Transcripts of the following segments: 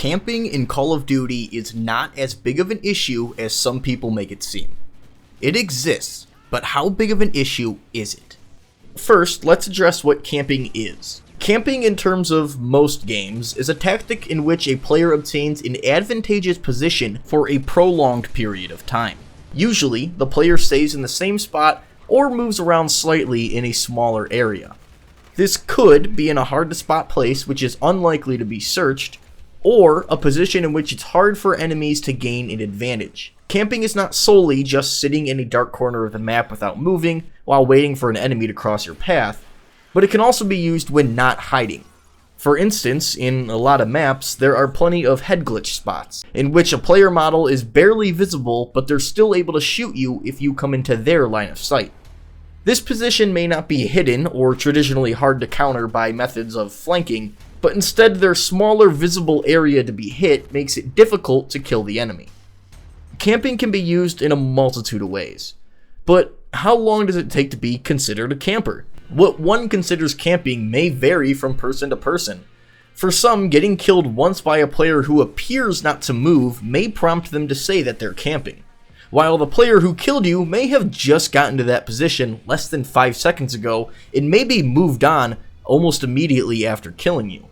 Camping in Call of Duty is not as big of an issue as some people make it seem. It exists, but how big of an issue is it? First, let's address what camping is. Camping in terms of most games is a tactic in which a player obtains an advantageous position for a prolonged period of time. Usually, the player stays in the same spot or moves around slightly in a smaller area. This could be in a hard to spot place which is unlikely to be searched, or a position in which it's hard for enemies to gain an advantage. Camping is not solely just sitting in a dark corner of the map without moving while waiting for an enemy to cross your path, but it can also be used when not hiding. For instance, in a lot of maps, there are plenty of head glitch spots, in which a player model is barely visible, but they're still able to shoot you if you come into their line of sight. This position may not be hidden or traditionally hard to counter by methods of flanking, but instead their smaller visible area to be hit makes it difficult to kill the enemy. Camping can be used in a multitude of ways, but how long does it take to be considered a camper? What one considers camping may vary from person to person. For some, getting killed once by a player who appears not to move may prompt them to say that they're camping, while the player who killed you may have just gotten to that position less than 5 seconds ago and maybe moved on almost immediately after killing you.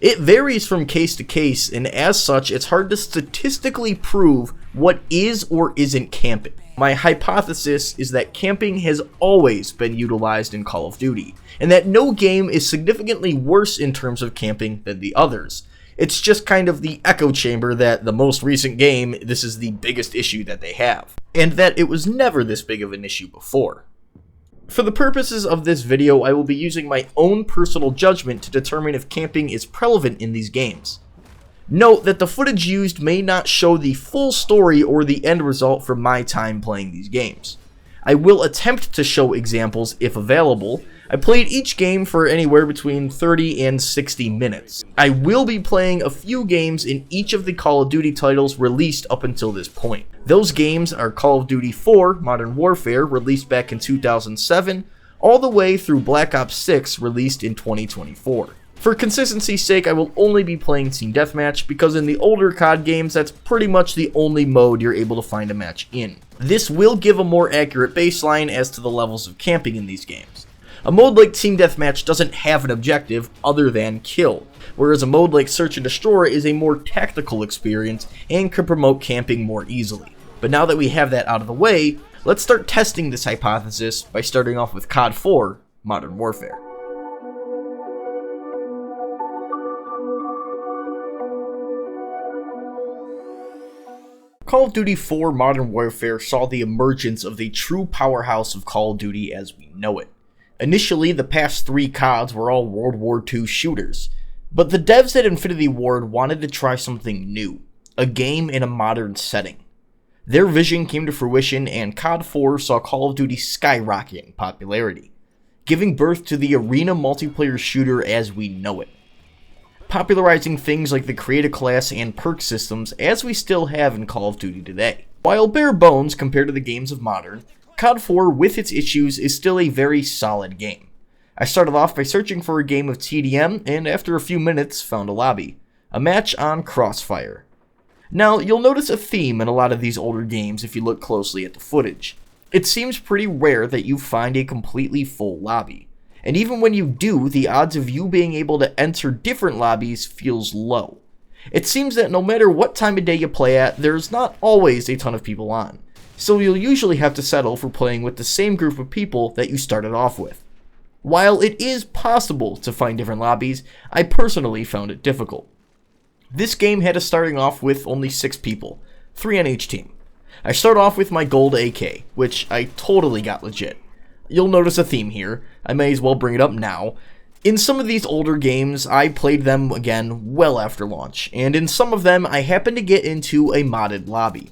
It varies from case to case, and as such, it's hard to statistically prove what is or isn't camping. My hypothesis is that camping has always been utilized in Call of Duty, and that no game is significantly worse in terms of camping than the others. It's just kind of the echo chamber that the most recent game, this is the biggest issue that they have, and that it was never this big of an issue before. For the purposes of this video, I will be using my own personal judgment to determine if camping is prevalent in these games. Note that the footage used may not show the full story or the end result from my time playing these games. I will attempt to show examples if available. I played each game for anywhere between 30 and 60 minutes. I will be playing a few games in each of the Call of Duty titles released up until this point. Those games are Call of Duty 4 Modern Warfare, released back in 2007, all the way through Black Ops 6, released in 2024. For consistency's sake, I will only be playing Team Deathmatch because in the older COD games, that's pretty much the only mode you're able to find a match in. This will give a more accurate baseline as to the levels of camping in these games. A mode like Team Deathmatch doesn't have an objective other than kill, whereas a mode like Search and Destroy is a more tactical experience and can promote camping more easily. But now that we have that out of the way, let's start testing this hypothesis by starting off with COD 4 Modern Warfare. Call of Duty 4 Modern Warfare saw the emergence of the true powerhouse of Call of Duty as we know it. Initially, the past 3 CODs were all World War II shooters, but the devs at Infinity Ward wanted to try something new, a game in a modern setting. Their vision came to fruition, and COD 4 saw Call of Duty skyrocket in popularity, giving birth to the arena multiplayer shooter as we know it, popularizing things like the creative class and perk systems as we still have in Call of Duty today. While bare bones compared to the games of Modern, COD 4 with its issues is still a very solid game. I started off by searching for a game of TDM, and after a few minutes found a lobby, a match on Crossfire. Now, you'll notice a theme in a lot of these older games if you look closely at the footage. It seems pretty rare that you find a completely full lobby. And even when you do, the odds of you being able to enter different lobbies feels low. It seems that no matter what time of day you play at, there's not always a ton of people on, so you'll usually have to settle for playing with the same group of people that you started off with. While it is possible to find different lobbies, I personally found it difficult. This game had us starting off with only 6 people, 3 on each team. I start off with my gold AK, which I totally got legit. You'll notice a theme here, I may as well bring it up now. In some of these older games, I played them again well after launch, and in some of them I happened to get into a modded lobby.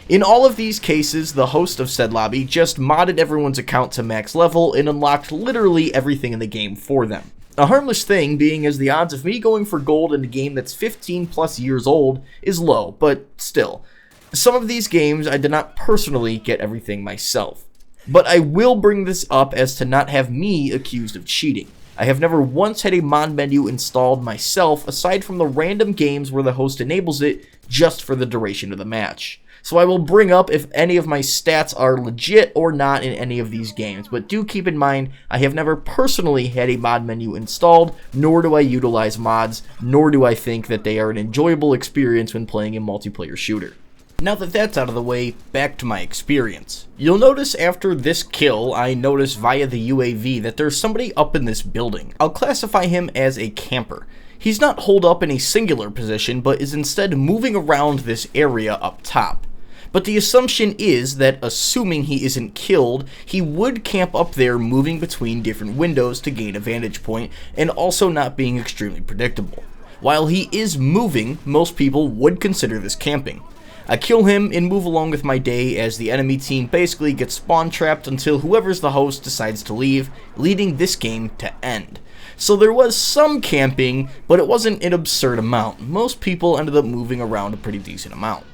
In all of these cases, the host of said lobby just modded everyone's account to max level and unlocked literally everything in the game for them. A harmless thing being as the odds of me going for gold in a game that's 15 plus years old is low, but still. Some of these games I did not personally get everything myself. But I will bring this up as to not have me accused of cheating. I have never once had a mod menu installed myself aside from the random games where the host enables it just for the duration of the match. So I will bring up if any of my stats are legit or not in any of these games, but do keep in mind I have never personally had a mod menu installed, nor do I utilize mods, nor do I think that they are an enjoyable experience when playing a multiplayer shooter. Now that that's out of the way, back to my experience. You'll notice after this kill, I noticed via the UAV that there's somebody up in this building. I'll classify him as a camper. He's not holed up in a singular position, but is instead moving around this area up top. But the assumption is that, assuming he isn't killed, he would camp up there moving between different windows to gain a vantage point, and also not being extremely predictable. While he is moving, most people would consider this camping. I kill him and move along with my day as the enemy team basically gets spawn trapped until whoever's the host decides to leave, leading this game to end. So there was some camping, but it wasn't an absurd amount. Most people ended up moving around a pretty decent amount.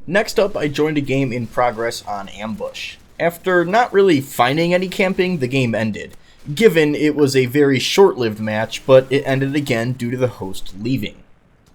Next up, I joined a game in progress on Ambush. After not really finding any camping, the game ended, given it was a very short-lived match, but it ended again due to the host leaving.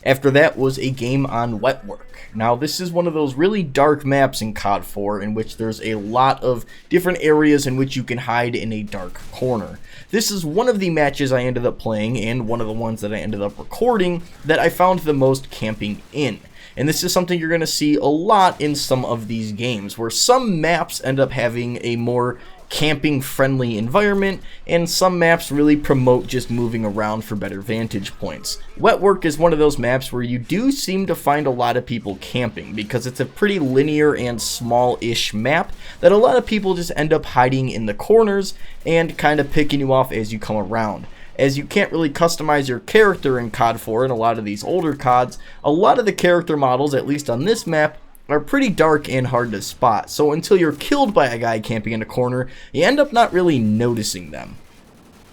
After that was a game on Wetwork. Now this is one of those really dark maps in COD 4 in which there's a lot of different areas in which you can hide in a dark corner. This is one of the matches I ended up playing and one of the ones that I ended up recording that I found the most camping in. And this is something you're going to see a lot in some of these games, where some maps end up having a more camping-friendly environment, and some maps really promote just moving around for better vantage points. Wetwork is one of those maps where you do seem to find a lot of people camping, because it's a pretty linear and small-ish map that a lot of people just end up hiding in the corners and kind of picking you off as you come around. As you can't really customize your character in COD 4 and a lot of these older CODs, a lot of the character models, at least on this map, are pretty dark and hard to spot, so until you're killed by a guy camping in a corner, you end up not really noticing them.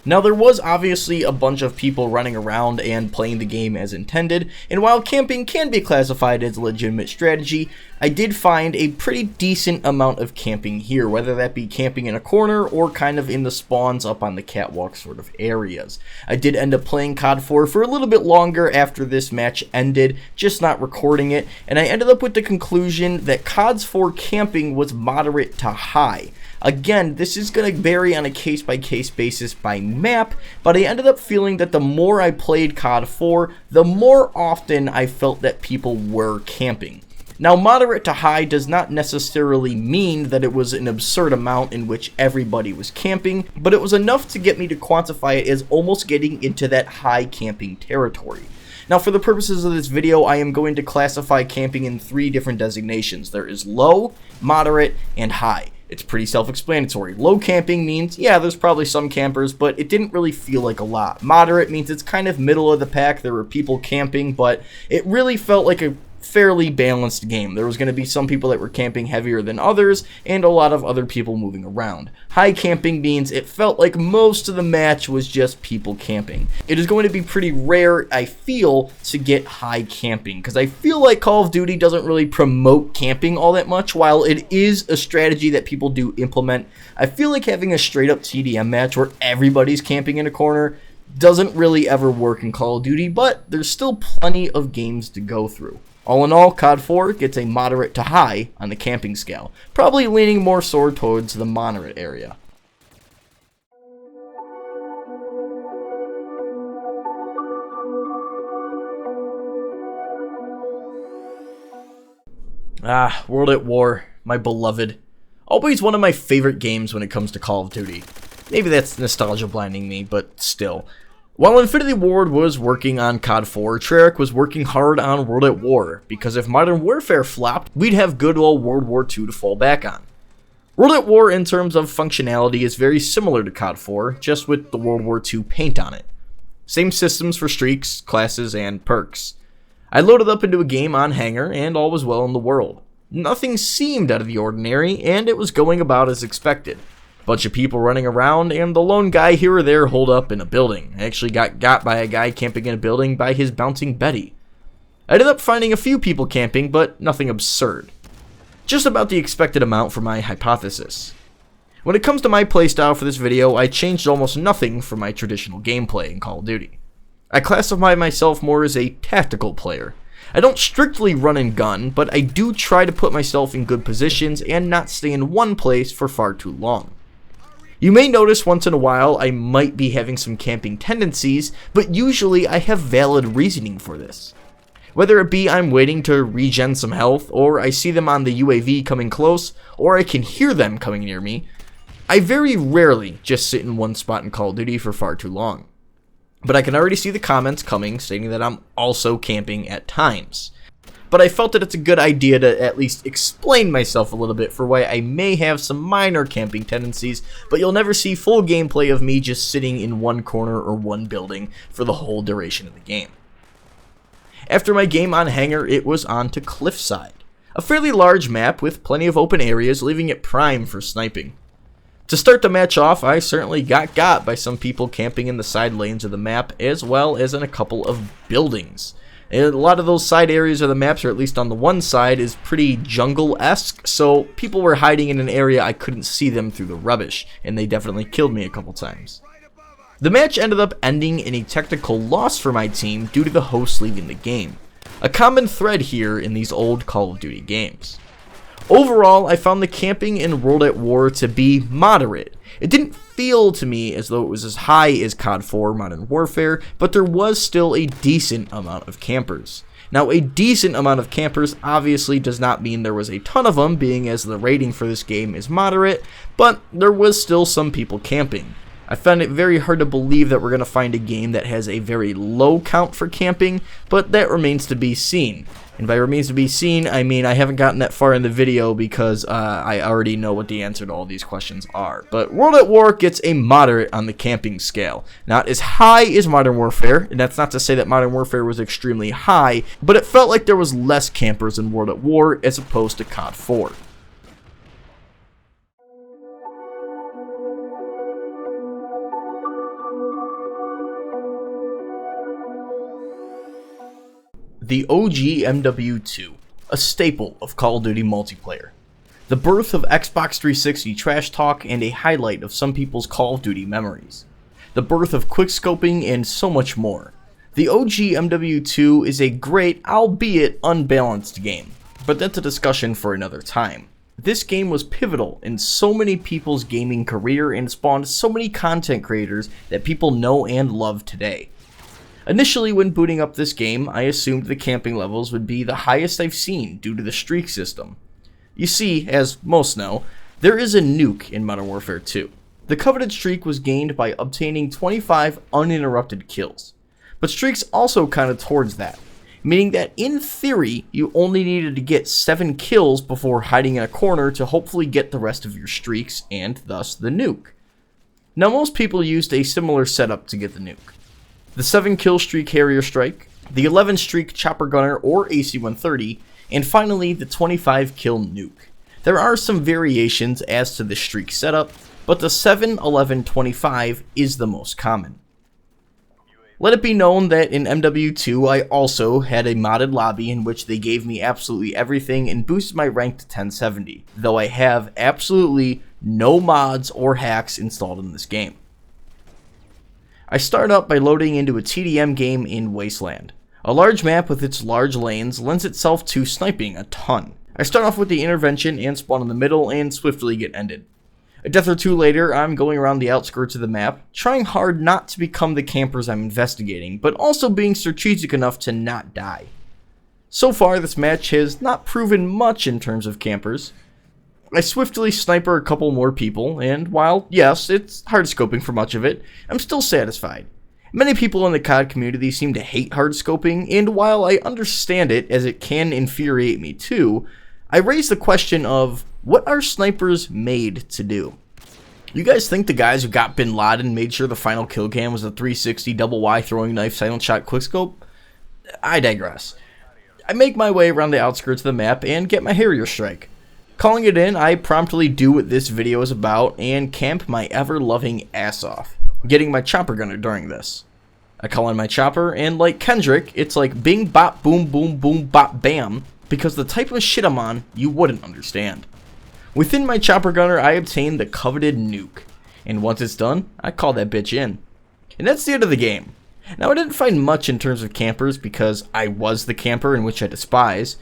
Now there was obviously a bunch of people running around and playing the game as intended, and while camping can be classified as a legitimate strategy, I did find a pretty decent amount of camping here, whether that be camping in a corner or kind of in the spawns up on the catwalk sort of areas. I did end up playing COD 4 for a little bit longer after this match ended, just not recording it, and I ended up with the conclusion that COD 4 camping was moderate to high. Again, this is going to vary on a case-by-case basis by map, but I ended up feeling that the more I played COD 4, the more often I felt that people were camping. Now, moderate to high does not necessarily mean that it was an absurd amount in which everybody was camping, but it was enough to get me to quantify it as almost getting into that high camping territory. Now, for the purposes of this video, I am going to classify camping in 3 different designations. There is low, moderate, and high. It's pretty self-explanatory. Low camping means, yeah, there's probably some campers, but it didn't really feel like a lot. Moderate means it's kind of middle of the pack. There were people camping, but it really felt like a fairly balanced game. There was going to be some people that were camping heavier than others, and a lot of other people moving around. High camping means it felt like most of the match was just people camping. It is going to be pretty rare, I feel, to get high camping, because I feel like Call of Duty doesn't really promote camping all that much. While it is a strategy that people do implement, I feel like having a straight up TDM match where everybody's camping in a corner doesn't really ever work in Call of Duty, but there's still plenty of games to go through. All in all, COD 4 gets a moderate to high on the camping scale, probably leaning more so towards the moderate area. World at War, my beloved. Always one of my favorite games when it comes to Call of Duty. Maybe that's nostalgia blinding me, but still. While Infinity Ward was working on COD 4, Treyarch was working hard on World at War, because if Modern Warfare flopped, we'd have good old World War II to fall back on. World at War in terms of functionality is very similar to COD 4, just with the World War II paint on it. Same systems for streaks, classes, and perks. I loaded up into a game on Hangar, and all was well in the world. Nothing seemed out of the ordinary, and it was going about as expected. Bunch of people running around, and the lone guy here or there holed up in a building. I actually got by a guy camping in a building by his bouncing Betty. I ended up finding a few people camping, but nothing absurd. Just about the expected amount for my hypothesis. When it comes to my playstyle for this video, I changed almost nothing from my traditional gameplay in Call of Duty. I classify myself more as a tactical player. I don't strictly run and gun, but I do try to put myself in good positions and not stay in one place for far too long. You may notice once in a while I might be having some camping tendencies, but usually I have valid reasoning for this. Whether it be I'm waiting to regen some health, or I see them on the UAV coming close, or I can hear them coming near me, I very rarely just sit in one spot in Call of Duty for far too long. But I can already see the comments coming stating that I'm also camping at times. But I felt that it's a good idea to at least explain myself a little bit for why I may have some minor camping tendencies, but you'll never see full gameplay of me just sitting in one corner or one building for the whole duration of the game. After my game on Hangar, it was on to Cliffside, a fairly large map with plenty of open areas, leaving it prime for sniping. To start the match off, I certainly got by some people camping in the side lanes of the map, as well as in a couple of buildings. And a lot of those side areas of the maps, or at least on the one side, is pretty jungle-esque, so people were hiding in an area I couldn't see them through the rubbish, and they definitely killed me a couple times. The match ended up ending in a technical loss for my team due to the host leaving the game, a common thread here in these old Call of Duty games. Overall, I found the camping in World at War to be moderate. It didn't feel to me as though it was as high as COD 4 Modern Warfare, but there was still a decent amount of campers. Now, a decent amount of campers obviously does not mean there was a ton of them, being as the rating for this game is moderate, but there was still some people camping. I found it very hard to believe that we're going to find a game that has a very low count for camping, but that remains to be seen. And by remains to be seen, I mean I haven't gotten that far in the video because I already know what the answer to all these questions are. But World at War gets a moderate on the camping scale. Not as high as Modern Warfare, and that's not to say that Modern Warfare was extremely high, but it felt like there was less campers in World at War as opposed to COD 4. The OG MW2, a staple of Call of Duty multiplayer. The birth of Xbox 360 trash talk and a highlight of some people's Call of Duty memories. The birth of quickscoping and so much more. The OG MW2 is a great, albeit unbalanced game, but that's a discussion for another time. This game was pivotal in so many people's gaming career and spawned so many content creators that people know and love today. Initially, when booting up this game, I assumed the camping levels would be the highest I've seen due to the streak system. You see, as most know, there is a nuke in Modern Warfare 2. The coveted streak was gained by obtaining 25 uninterrupted kills. But streaks also counted towards that, meaning that in theory, you only needed to get 7 kills before hiding in a corner to hopefully get the rest of your streaks, and thus the nuke. Now, most people used a similar setup to get the nuke. The 7 kill streak Harrier Strike, the 11 streak Chopper Gunner or AC-130, and finally the 25 kill nuke. There are some variations as to the streak setup, but the 7, 11, 25 is the most common. Let it be known that in MW2 I also had a modded lobby in which they gave me absolutely everything and boosted my rank to 1070, though I have absolutely no mods or hacks installed in this game. I start up by loading into a TDM game in Wasteland. A large map with its large lanes lends itself to sniping a ton. I start off with the intervention and spawn in the middle and swiftly get ended. A death or two later, I'm going around the outskirts of the map, trying hard not to become the campers I'm investigating, but also being strategic enough to not die. So far, this match has not proven much in terms of campers. I swiftly sniper a couple more people, and while, yes, it's hard scoping for much of it, I'm still satisfied. Many people in the COD community seem to hate hard scoping, and while I understand it, as it can infuriate me too, I raise the question of, what are snipers made to do? You guys think the guys who got Bin Laden made sure the final kill cam was a 360 double Y throwing knife silent shot quickscope? I digress. I make my way around the outskirts of the map and get my Harrier Strike. Calling it in, I promptly do what this video is about and camp my ever-loving ass off, getting my Chopper Gunner during this. I call in my chopper, and like Kendrick, it's like bing bop boom boom boom bop bam, because the type of shit I'm on, you wouldn't understand. Within my chopper gunner, I obtained the coveted nuke, and once it's done, I call that bitch in. And that's the end of the game. Now, I didn't find much in terms of campers because I was the camper in which I despise,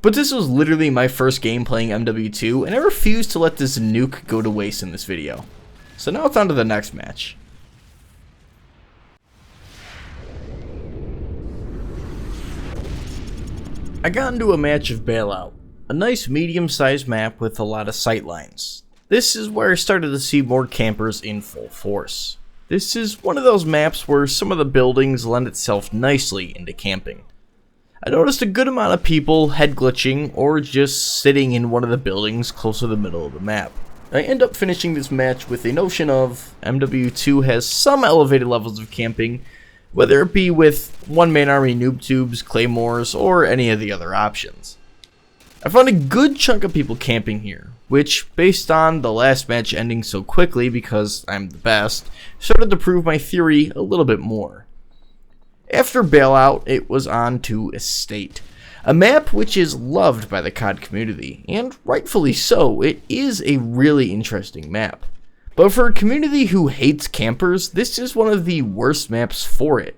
but this was literally my first game playing MW2, and I refuse to let this nuke go to waste in this video. So now it's on to the next match. I got into a match of Bailout, a nice medium-sized map with a lot of sightlines. This is where I started to see more campers in full force. This is one of those maps where some of the buildings lend itself nicely into camping. I noticed a good amount of people head glitching or just sitting in one of the buildings close to the middle of the map. I end up finishing this match with a notion of MW2 has some elevated levels of camping, whether it be with one-man army noob tubes, claymores, or any of the other options. I found a good chunk of people camping here, which, based on the last match ending so quickly because I'm the best, started to prove my theory a little bit more. After Bailout, it was on to Estate, a map which is loved by the COD community, and rightfully so. It is a really interesting map. But for a community who hates campers, this is one of the worst maps for it.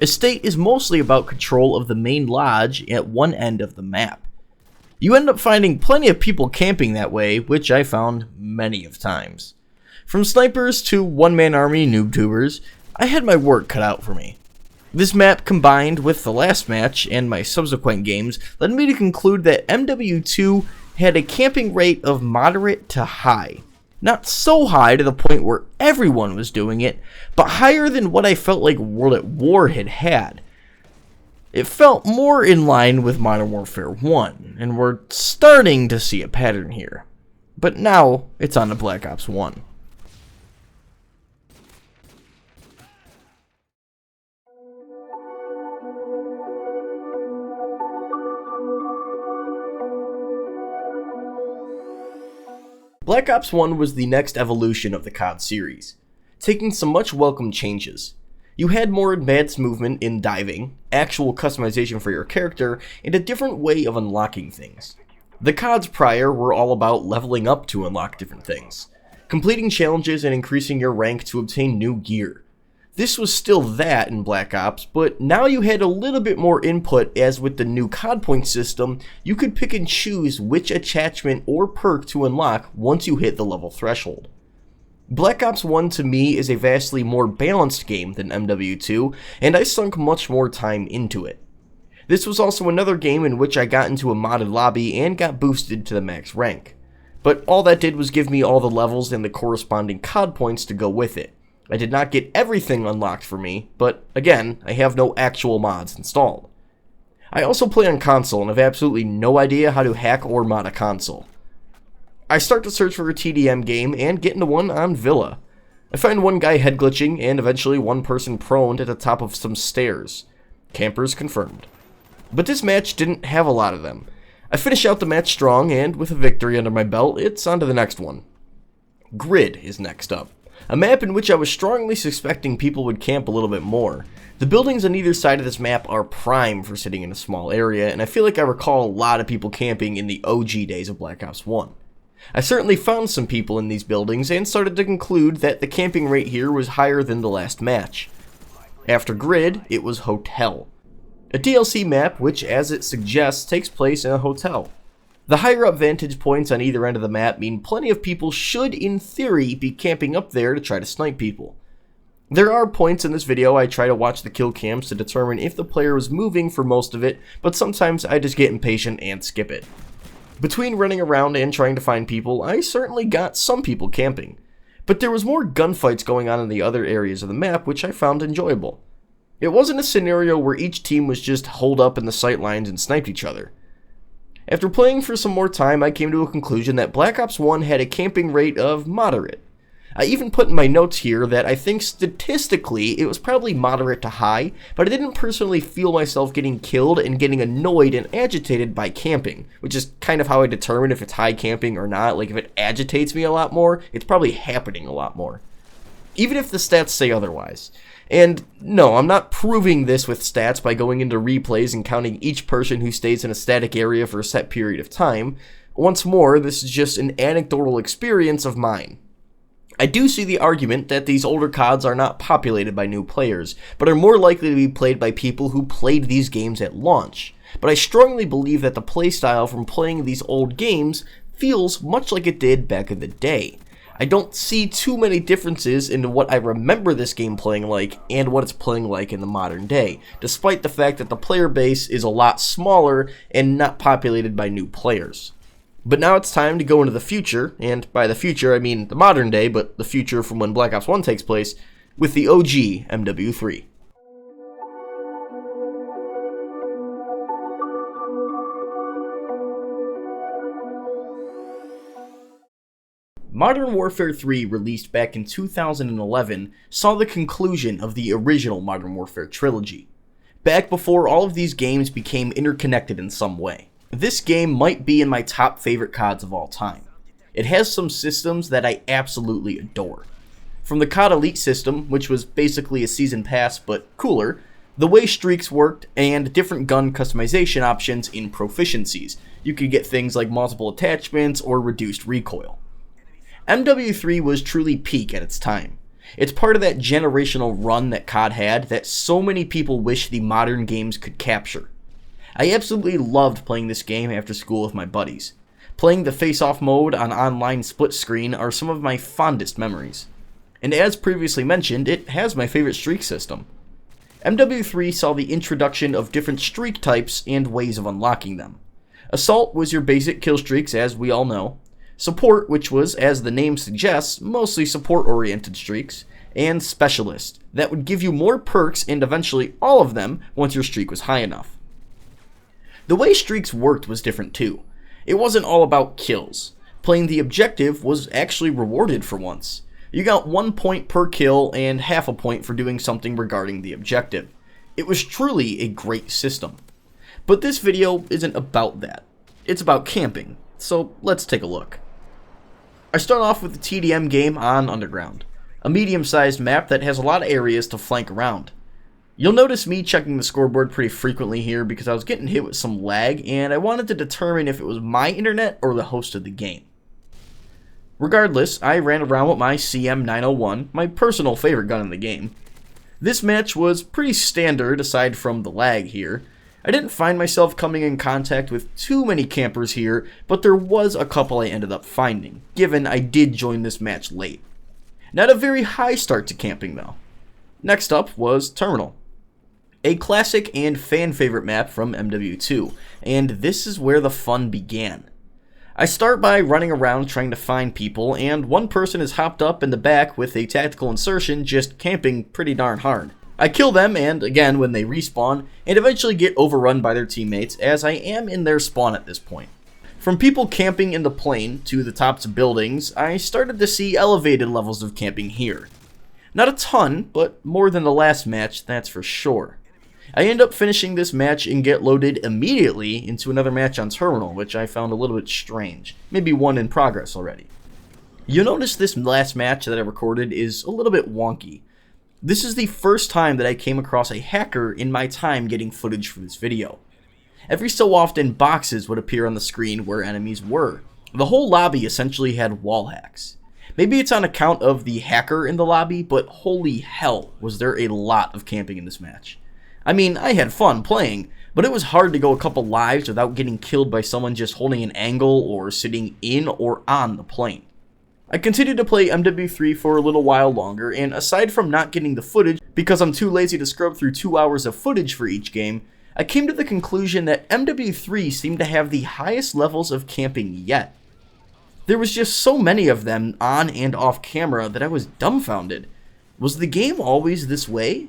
Estate is mostly about control of the main lodge at one end of the map. You end up finding plenty of people camping that way, which I found many of times. From snipers to one-man army noob tubers, I had my work cut out for me. This map, combined with the last match and my subsequent games, led me to conclude that MW2 had a camping rate of moderate to high. Not so high to the point where everyone was doing it, but higher than what I felt like World at War had. It felt more in line with Modern Warfare 1, and we're starting to see a pattern here. But now, it's on to Black Ops 1. Black Ops 1 was the next evolution of the COD series, taking some much welcome changes. You had more advanced movement in diving, actual customization for your character, and a different way of unlocking things. The CODs prior were all about leveling up to unlock different things, completing challenges and increasing your rank to obtain new gear. This was still that in Black Ops, but now you had a little bit more input, as with the new COD point system, you could pick and choose which attachment or perk to unlock once you hit the level threshold. Black Ops 1 to me is a vastly more balanced game than MW2, and I sunk much more time into it. This was also another game in which I got into a modded lobby and got boosted to the max rank. But all that did was give me all the levels and the corresponding COD points to go with it. I did not get everything unlocked for me, but again, I have no actual mods installed. I also play on console and have absolutely no idea how to hack or mod a console. I start to search for a TDM game and get into one on Villa. I find one guy head glitching and eventually one person proned at the top of some stairs. Campers confirmed. But this match didn't have a lot of them. I finish out the match strong, and with a victory under my belt, it's on to the next one. Grid is next up. A map in which I was strongly suspecting people would camp a little bit more. The buildings on either side of this map are prime for sitting in a small area, and I feel like I recall a lot of people camping in the OG days of Black Ops 1. I certainly found some people in these buildings and started to conclude that the camping rate here was higher than the last match. After Grid, it was Hotel, a DLC map which, as it suggests, takes place in a hotel. The higher up vantage points on either end of the map mean plenty of people should, in theory, be camping up there to try to snipe people. There are points in this video I try to watch the kill cams to determine if the player was moving for most of it, but sometimes I just get impatient and skip it. Between running around and trying to find people, I certainly got some people camping, but there was more gunfights going on in the other areas of the map, which I found enjoyable. It wasn't a scenario where each team was just holed up in the sight lines and sniped each other. After playing for some more time, I came to a conclusion that Black Ops 1 had a camping rate of moderate. I even put in my notes here that I think statistically it was probably moderate to high, but I didn't personally feel myself getting killed and getting annoyed and agitated by camping, which is kind of how I determine if it's high camping or not. Like, if it agitates me a lot more, it's probably happening a lot more, even if the stats say otherwise. And no, I'm not proving this with stats by going into replays and counting each person who stays in a static area for a set period of time, Once more, this is just an anecdotal experience of mine. I do see the argument that these older CODs are not populated by new players, but are more likely to be played by people who played these games at launch. But I strongly believe that the playstyle from playing these old games feels much like it did back in the day. I don't see too many differences in what I remember this game playing like and what it's playing like in the modern day, despite the fact that the player base is a lot smaller and not populated by new players. But now it's time to go into the future, and by the future I mean the modern day, but the future from when Black Ops 1 takes place, with the OG MW3. Modern Warfare 3, released back in 2011, saw the conclusion of the original Modern Warfare trilogy, back before all of these games became interconnected in some way. This game might be in my top favorite CODs of all time. It has some systems that I absolutely adore. From the COD Elite system, which was basically a season pass but cooler, the way streaks worked, and different gun customization options in proficiencies. You could get things like multiple attachments or reduced recoil. MW3 was truly peak at its time. It's part of that generational run that COD had that so many people wish the modern games could capture. I absolutely loved playing this game after school with my buddies. Playing the face-off mode on online split screen are some of my fondest memories. And as previously mentioned, it has my favorite streak system. MW3 saw the introduction of different streak types and ways of unlocking them. Assault was your basic kill streaks, as we all know. Support, which was, as the name suggests, mostly support-oriented streaks. And Specialist, that would give you more perks and eventually all of them once your streak was high enough. The way streaks worked was different too. It wasn't all about kills. Playing the objective was actually rewarded for once. You got 1 point per kill and half a point for doing something regarding the objective. It was truly a great system. But this video isn't about that. It's about camping, so let's take a look. I start off with the TDM game on Underground, a medium-sized map that has a lot of areas to flank around. You'll notice me checking the scoreboard pretty frequently here because I was getting hit with some lag and I wanted to determine if it was my internet or the host of the game. Regardless, I ran around with my CM901, my personal favorite gun in the game. This match was pretty standard aside from the lag here. I didn't find myself coming in contact with too many campers here, but there was a couple I ended up finding, given I did join this match late. Not a very high start to camping though. Next up was Terminal, a classic and fan favorite map from MW2, and this is where the fun began. I start by running around trying to find people, and one person is hopped up in the back with a tactical insertion just camping pretty darn hard. I kill them, and again when they respawn, and eventually get overrun by their teammates as I am in their spawn at this point. From people camping in the plane to the tops of buildings, I started to see elevated levels of camping here. Not a ton, but more than the last match, that's for sure. I end up finishing this match and get loaded immediately into another match on Terminal, which I found a little bit strange. Maybe one in progress already. You'll notice this last match that I recorded is a little bit wonky. This is the first time that I came across a hacker in my time getting footage for this video. Every so often, boxes would appear on the screen where enemies were. The whole lobby essentially had wall hacks. Maybe it's on account of the hacker in the lobby, but holy hell was there a lot of camping in this match. I mean, I had fun playing, but it was hard to go a couple lives without getting killed by someone just holding an angle or sitting in or on the plane. I continued to play MW3 for a little while longer, and aside from not getting the footage because I'm too lazy to scrub through 2 hours of footage for each game, I came to the conclusion that MW3 seemed to have the highest levels of camping yet. There was just so many of them on and off camera that I was dumbfounded. Was the game always this way?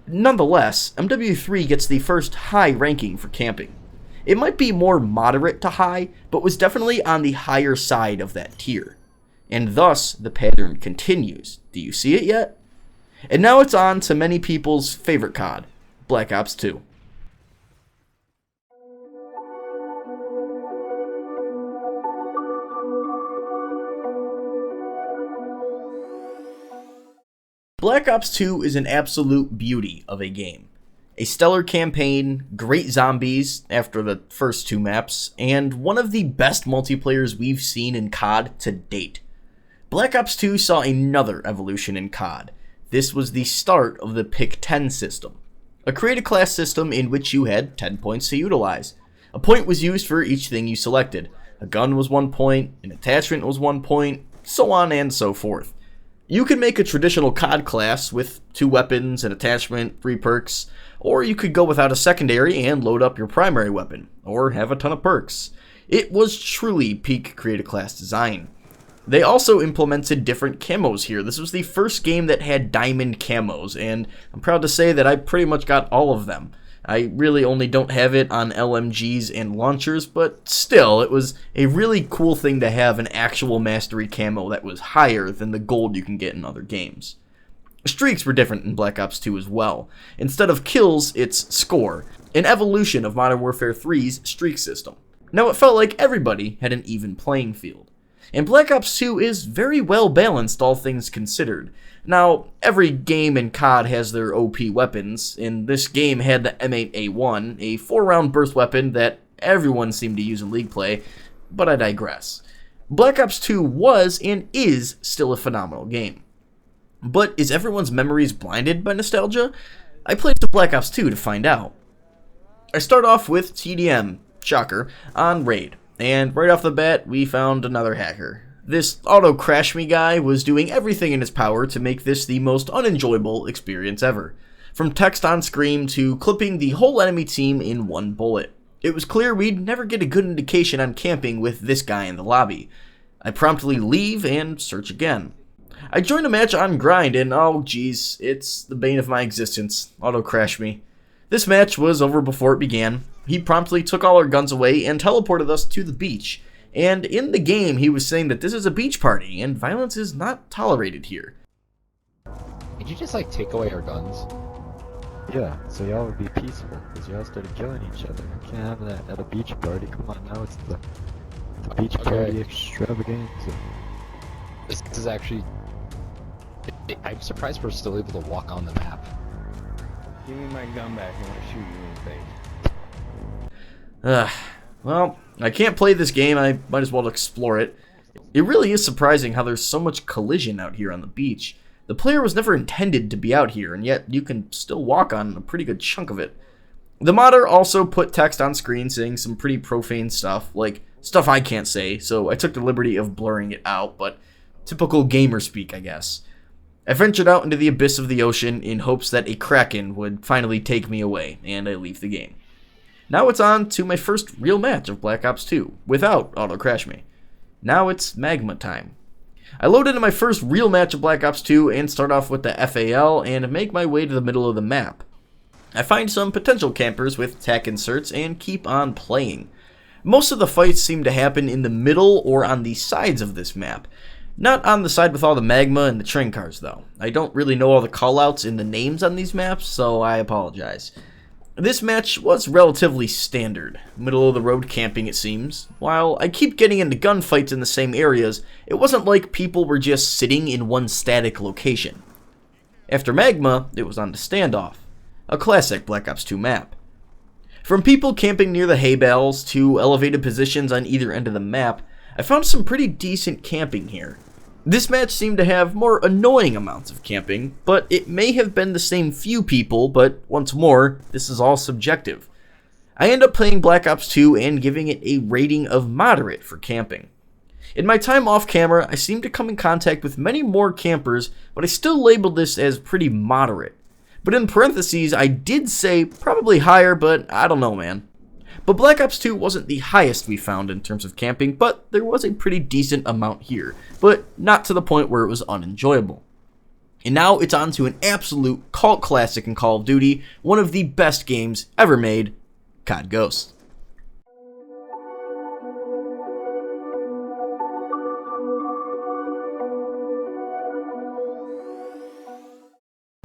Nonetheless, MW3 gets the first high ranking for camping. It might be more moderate to high, but was definitely on the higher side of that tier. And thus, the pattern continues. Do you see it yet? And now it's on to many people's favorite COD, Black Ops 2. Black Ops 2 is an absolute beauty of a game. A stellar campaign, great zombies after the first 2 maps, and one of the best multiplayers we've seen in COD to date. Black Ops 2 saw another evolution in COD. This was the start of the Pick 10 system, a create a class system in which you had 10 points to utilize. A point was used for each thing you selected. A gun was 1 point, an attachment was 1 point, so on and so forth. You could make a traditional COD class with 2 weapons, an attachment, 3 perks, or you could go without a secondary and load up your primary weapon, or have a ton of perks. It was truly peak create a class design. They also implemented different camos here. This was the first game that had diamond camos, and I'm proud to say that I pretty much got all of them. I really only don't have it on LMGs and launchers, but still, it was a really cool thing to have an actual mastery camo that was higher than the gold you can get in other games. Streaks were different in Black Ops 2 as well. Instead of kills, it's score, an evolution of Modern Warfare 3's streak system. Now it felt like everybody had an even playing field. And Black Ops 2 is very well balanced, all things considered. Now, every game in COD has their OP weapons, and this game had the M8A1, a 4-round burst weapon that everyone seemed to use in League play, but I digress. Black Ops 2 was and is still a phenomenal game. But is everyone's memories blinded by nostalgia? I played some Black Ops 2 to find out. I start off with TDM, shocker, on Raid. And right off the bat, we found another hacker. This auto-crash-me guy was doing everything in his power to make this the most unenjoyable experience ever. From text on screen to clipping the whole enemy team in one bullet. It was clear we'd never get a good indication on camping with this guy in the lobby. I promptly leave and search again. I joined a match on Grind and oh geez, it's the bane of my existence, auto-crash-me. This match was over before it began. He promptly took all our guns away and teleported us to the beach. And in the game, he was saying that this is a beach party and violence is not tolerated here. Did you just like take away our guns? Yeah, so y'all would be peaceful, because y'all started killing each other. You can't have that at a beach party. Come on, now it's the beach party extravaganza. This is actually... I'm surprised we're still able to walk on the map. Give me my gun back, I want to shoot you in the face. Well, I can't play this game, I might as well explore it. It really is surprising how there's so much collision out here on the beach. The player was never intended to be out here, and yet you can still walk on a pretty good chunk of it. The modder also put text on screen saying some pretty profane stuff, like stuff I can't say, so I took the liberty of blurring it out, but typical gamer speak, I guess. I ventured out into the abyss of the ocean in hopes that a kraken would finally take me away, and I leave the game. Now it's on to my first real match of Black Ops 2, without auto-crash-me. Now it's magma time. I load into my first real match of Black Ops 2 and start off with the FAL and make my way to the middle of the map. I find some potential campers with tac inserts and keep on playing. Most of the fights seem to happen in the middle or on the sides of this map. Not on the side with all the magma and the train cars though. I don't really know all the callouts in the names on these maps, so I apologize. This match was relatively standard, middle of the road camping it seems. While I keep getting into gunfights in the same areas, it wasn't like people were just sitting in one static location. After magma, it was on to standoff, a classic Black Ops 2 map. From people camping near the hay bales to elevated positions on either end of the map, I found some pretty decent camping here. This match seemed to have more annoying amounts of camping, but it may have been the same few people, but once more, this is all subjective. I end up playing Black Ops 2 and giving it a rating of moderate for camping. In my time off camera, I seem to come in contact with many more campers, but I still labeled this as pretty moderate. But in parentheses, I did say probably higher, but I don't know, man. But Black Ops 2 wasn't the highest we found in terms of camping, but there was a pretty decent amount here, but not to the point where it was unenjoyable. And now it's on to an absolute cult classic in Call of Duty, one of the best games ever made, COD Ghost.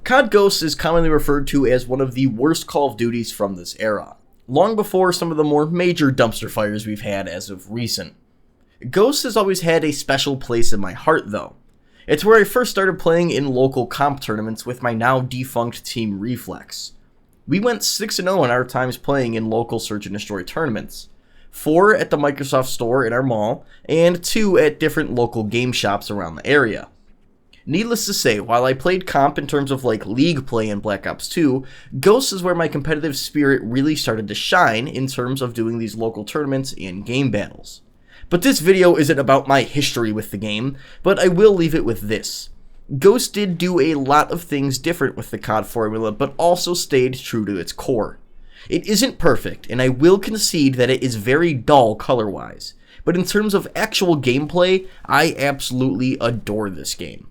COD Ghost is commonly referred to as one of the worst Call of Duties from this era, long before some of the more major dumpster fires we've had as of recent. Ghost has always had a special place in my heart though. It's where I first started playing in local comp tournaments with my now defunct Team Reflex. We went 6-0 in our times playing in local search and destroy tournaments. 4 at the Microsoft store in our mall, and 2 at different local game shops around the area. Needless to say, while I played comp in terms of like league play in Black Ops 2, Ghosts is where my competitive spirit really started to shine in terms of doing these local tournaments and game battles. But this video isn't about my history with the game, but I will leave it with this. Ghost did do a lot of things different with the COD formula, but also stayed true to its core. It isn't perfect, and I will concede that it is very dull color-wise, but in terms of actual gameplay, I absolutely adore this game.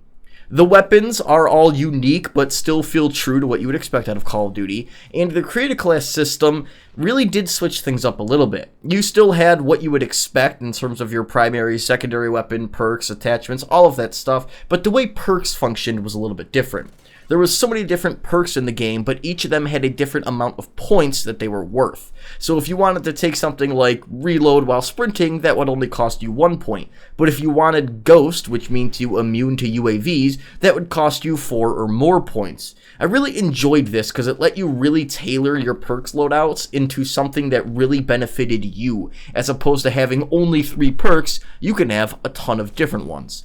The weapons are all unique, but still feel true to what you would expect out of Call of Duty, and the create a class system really did switch things up a little bit. You still had what you would expect in terms of your primary, secondary weapon, perks, attachments, all of that stuff, but the way perks functioned was a little bit different. There was so many different perks in the game, but each of them had a different amount of points that they were worth. So if you wanted to take something like reload while sprinting, that would only cost you 1 point. But if you wanted Ghost, which means you immune to UAVs, that would cost you 4 or more points. I really enjoyed this because it let you really tailor your perks loadouts into something that really benefited you. As opposed to having only 3 perks, you can have a ton of different ones.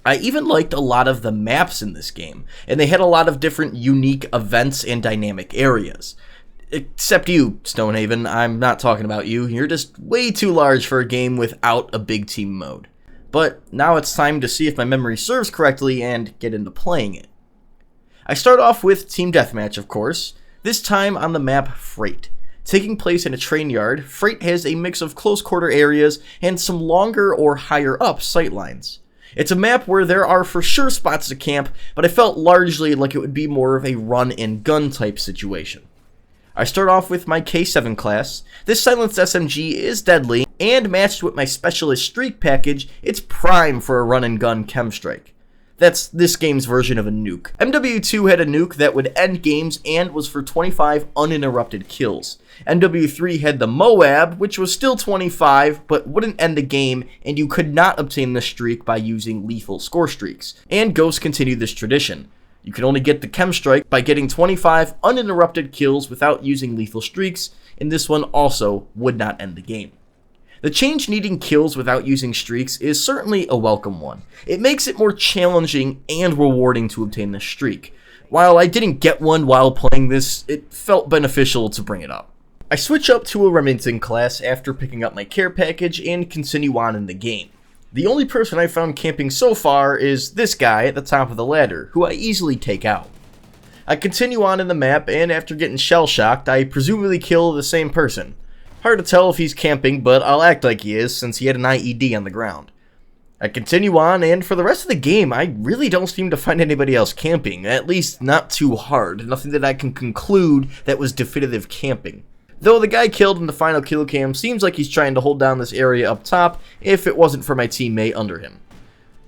I even liked a lot of the maps in this game, and they had a lot of different unique events and dynamic areas. Except you, Stonehaven, I'm not talking about you. You're just way too large for a game without a big team mode. But now it's time to see if my memory serves correctly and get into playing it. I start off with Team Deathmatch, of course, this time on the map Freight. Taking place in a train yard, Freight has a mix of close quarter areas and some longer or higher up sightlines. It's a map where there are for sure spots to camp, but I felt largely like it would be more of a run and gun type situation. I start off with my K7 class. This silenced SMG is deadly, and matched with my Specialist Streak package, it's prime for a run and gun chem strike. That's this game's version of a nuke. MW2 had a nuke that would end games and was for 25 uninterrupted kills. MW3 had the Moab, which was still 25, but wouldn't end the game, and you could not obtain the streak by using lethal score streaks. And Ghost continued this tradition. You could only get the chem strike by getting 25 uninterrupted kills without using lethal streaks, and this one also would not end the game. The change needing kills without using streaks is certainly a welcome one. It makes it more challenging and rewarding to obtain this streak. While I didn't get one while playing this, it felt beneficial to bring it up. I switch up to a Remington class after picking up my care package and continue on in the game. The only person I've found camping so far is this guy at the top of the ladder, who I easily take out. I continue on in the map, and after getting shell-shocked, I presumably kill the same person. Hard to tell if he's camping, but I'll act like he is since he had an IED on the ground. I continue on, and for the rest of the game, I really don't seem to find anybody else camping, at least not too hard, nothing that I can conclude that was definitive camping. Though the guy killed in the final kill cam seems like he's trying to hold down this area up top if it wasn't for my teammate under him.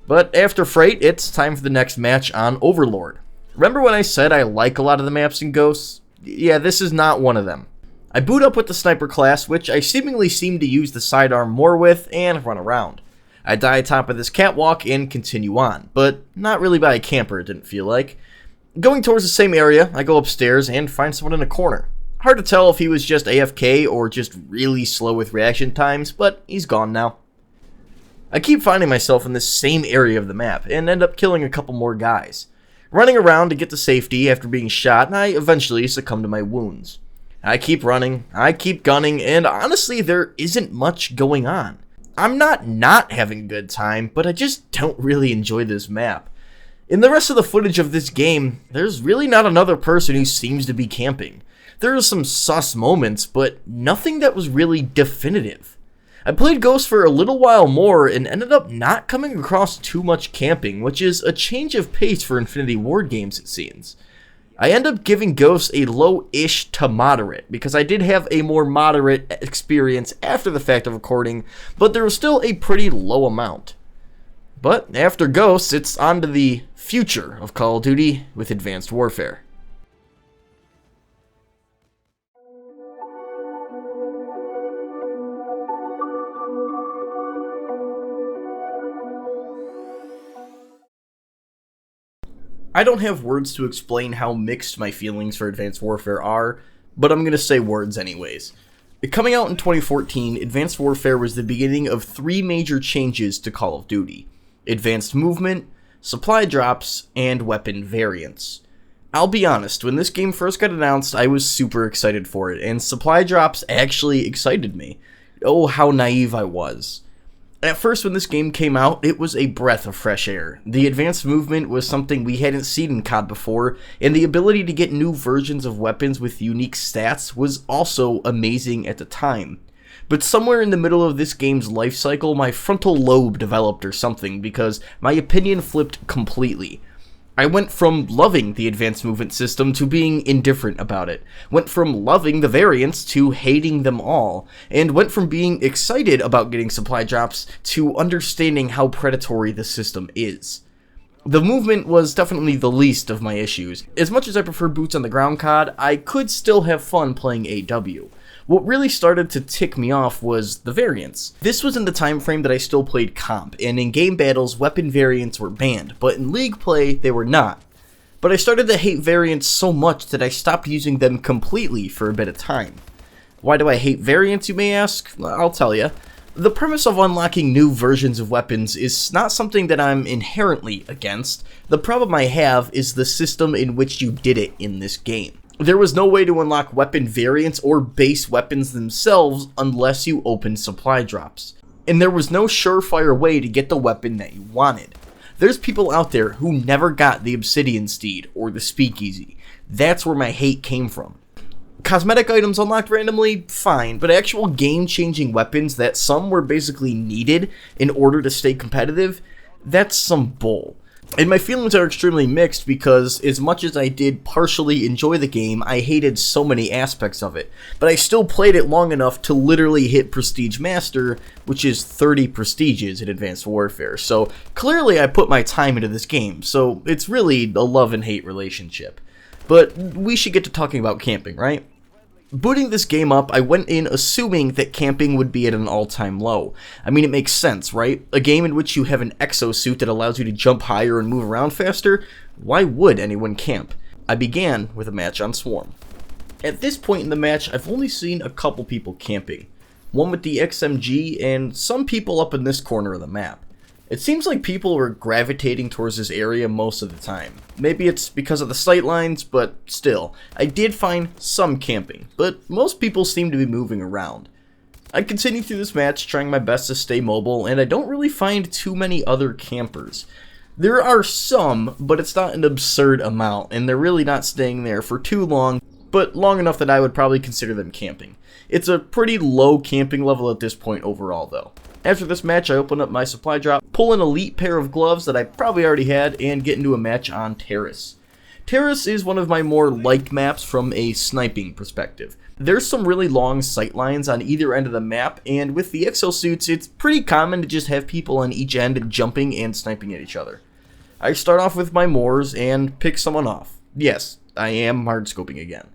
But after Freight, it's time for the next match on Overlord. Remember when I said I like a lot of the maps in Ghosts? Yeah, this is not one of them. I boot up with the sniper class, which I seemingly seem to use the sidearm more with, and run around. I die atop of this catwalk and continue on, but not really by a camper, it didn't feel like. Going towards the same area, I go upstairs and find someone in a corner. Hard to tell if he was just AFK or just really slow with reaction times, but he's gone now. I keep finding myself in this same area of the map, and end up killing a couple more guys. Running around to get to safety after being shot, and I eventually succumb to my wounds. I keep running, I keep gunning, and honestly, there isn't much going on. I'm not having a good time, but I just don't really enjoy this map. In the rest of the footage of this game, there's really not another person who seems to be camping. There are some sus moments, but nothing that was really definitive. I played Ghost for a little while more and ended up not coming across too much camping, which is a change of pace for Infinity Ward games, it seems. I end up giving Ghost a low-ish to moderate, because I did have a more moderate experience after the fact of recording, but there was still a pretty low amount. But after Ghosts, it's on to the future of Call of Duty with Advanced Warfare. I don't have words to explain how mixed my feelings for Advanced Warfare are, but I'm gonna say words anyways. Coming out in 2014, Advanced Warfare was the beginning of 3 major changes to Call of Duty: advanced movement, supply drops, and weapon variants. I'll be honest, when this game first got announced, I was super excited for it, and supply drops actually excited me. Oh, how naive I was. At first, when this game came out, it was a breath of fresh air. The advanced movement was something we hadn't seen in COD before, and the ability to get new versions of weapons with unique stats was also amazing at the time. But somewhere in the middle of this game's life cycle, my frontal lobe developed or something, because my opinion flipped completely. I went from loving the advanced movement system to being indifferent about it, went from loving the variants to hating them all, and went from being excited about getting supply drops to understanding how predatory the system is. The movement was definitely the least of my issues. As much as I prefer boots on the ground COD, I could still have fun playing AW. What really started to tick me off was the variants. This was in the time frame that I still played comp, and in game battles, weapon variants were banned, but in league play, they were not. But I started to hate variants so much that I stopped using them completely for a bit of time. Why do I hate variants, you may ask? I'll tell ya. The premise of unlocking new versions of weapons is not something that I'm inherently against. The problem I have is the system in which you did it in this game. There was no way to unlock weapon variants or base weapons themselves unless you opened supply drops. And there was no surefire way to get the weapon that you wanted. There's people out there who never got the Obsidian Steed or the Speakeasy. That's where my hate came from. Cosmetic items unlocked randomly, fine, but actual game-changing weapons that some were basically needed in order to stay competitive, that's some bull. And my feelings are extremely mixed because as much as I did partially enjoy the game, I hated so many aspects of it. But I still played it long enough to literally hit Prestige Master, which is 30 prestiges in Advanced Warfare. So clearly I put my time into this game, so it's really a love and hate relationship. But we should get to talking about camping, right? Booting this game up, I went in assuming that camping would be at an all-time low. I mean, it makes sense, right? A game in which you have an exosuit that allows you to jump higher and move around faster? Why would anyone camp? I began with a match on Swarm. At this point in the match, I've only seen a couple people camping. One with the XMG, and some people up in this corner of the map. It seems like people were gravitating towards this area most of the time. Maybe it's because of the sightlines, but still, I did find some camping, but most people seem to be moving around. I continue through this match, trying my best to stay mobile, and I don't really find too many other campers. There are some, but it's not an absurd amount, and they're really not staying there for too long, but long enough that I would probably consider them camping. It's a pretty low camping level at this point overall, though. After this match, I open up my supply drop, pull an elite pair of gloves that I probably already had, and get into a match on Terrace. Terrace is one of my more liked maps from a sniping perspective. There's some really long sight lines on either end of the map, and with the exosuits, it's pretty common to just have people on each end jumping and sniping at each other. I start off with my Moors and pick someone off. Yes, I am hardscoping again.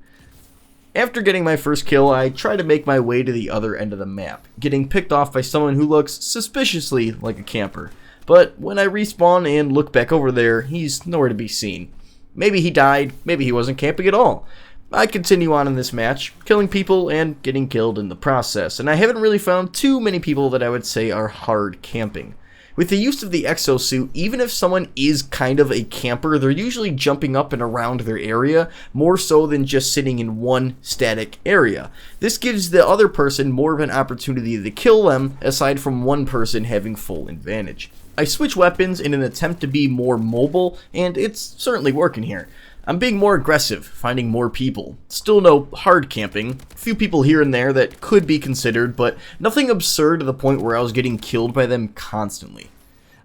After getting my first kill, I try to make my way to the other end of the map, getting picked off by someone who looks suspiciously like a camper. But when I respawn and look back over there, he's nowhere to be seen. Maybe he died, maybe he wasn't camping at all. I continue on in this match, killing people and getting killed in the process, and I haven't really found too many people that I would say are hard camping. With the use of the exosuit, even if someone is kind of a camper, they're usually jumping up and around their area, more so than just sitting in one static area. This gives the other person more of an opportunity to kill them, aside from one person having full advantage. I switch weapons in an attempt to be more mobile, and it's certainly working here. I'm being more aggressive, finding more people. Still no hard camping, a few people here and there that could be considered, but nothing absurd to the point where I was getting killed by them constantly.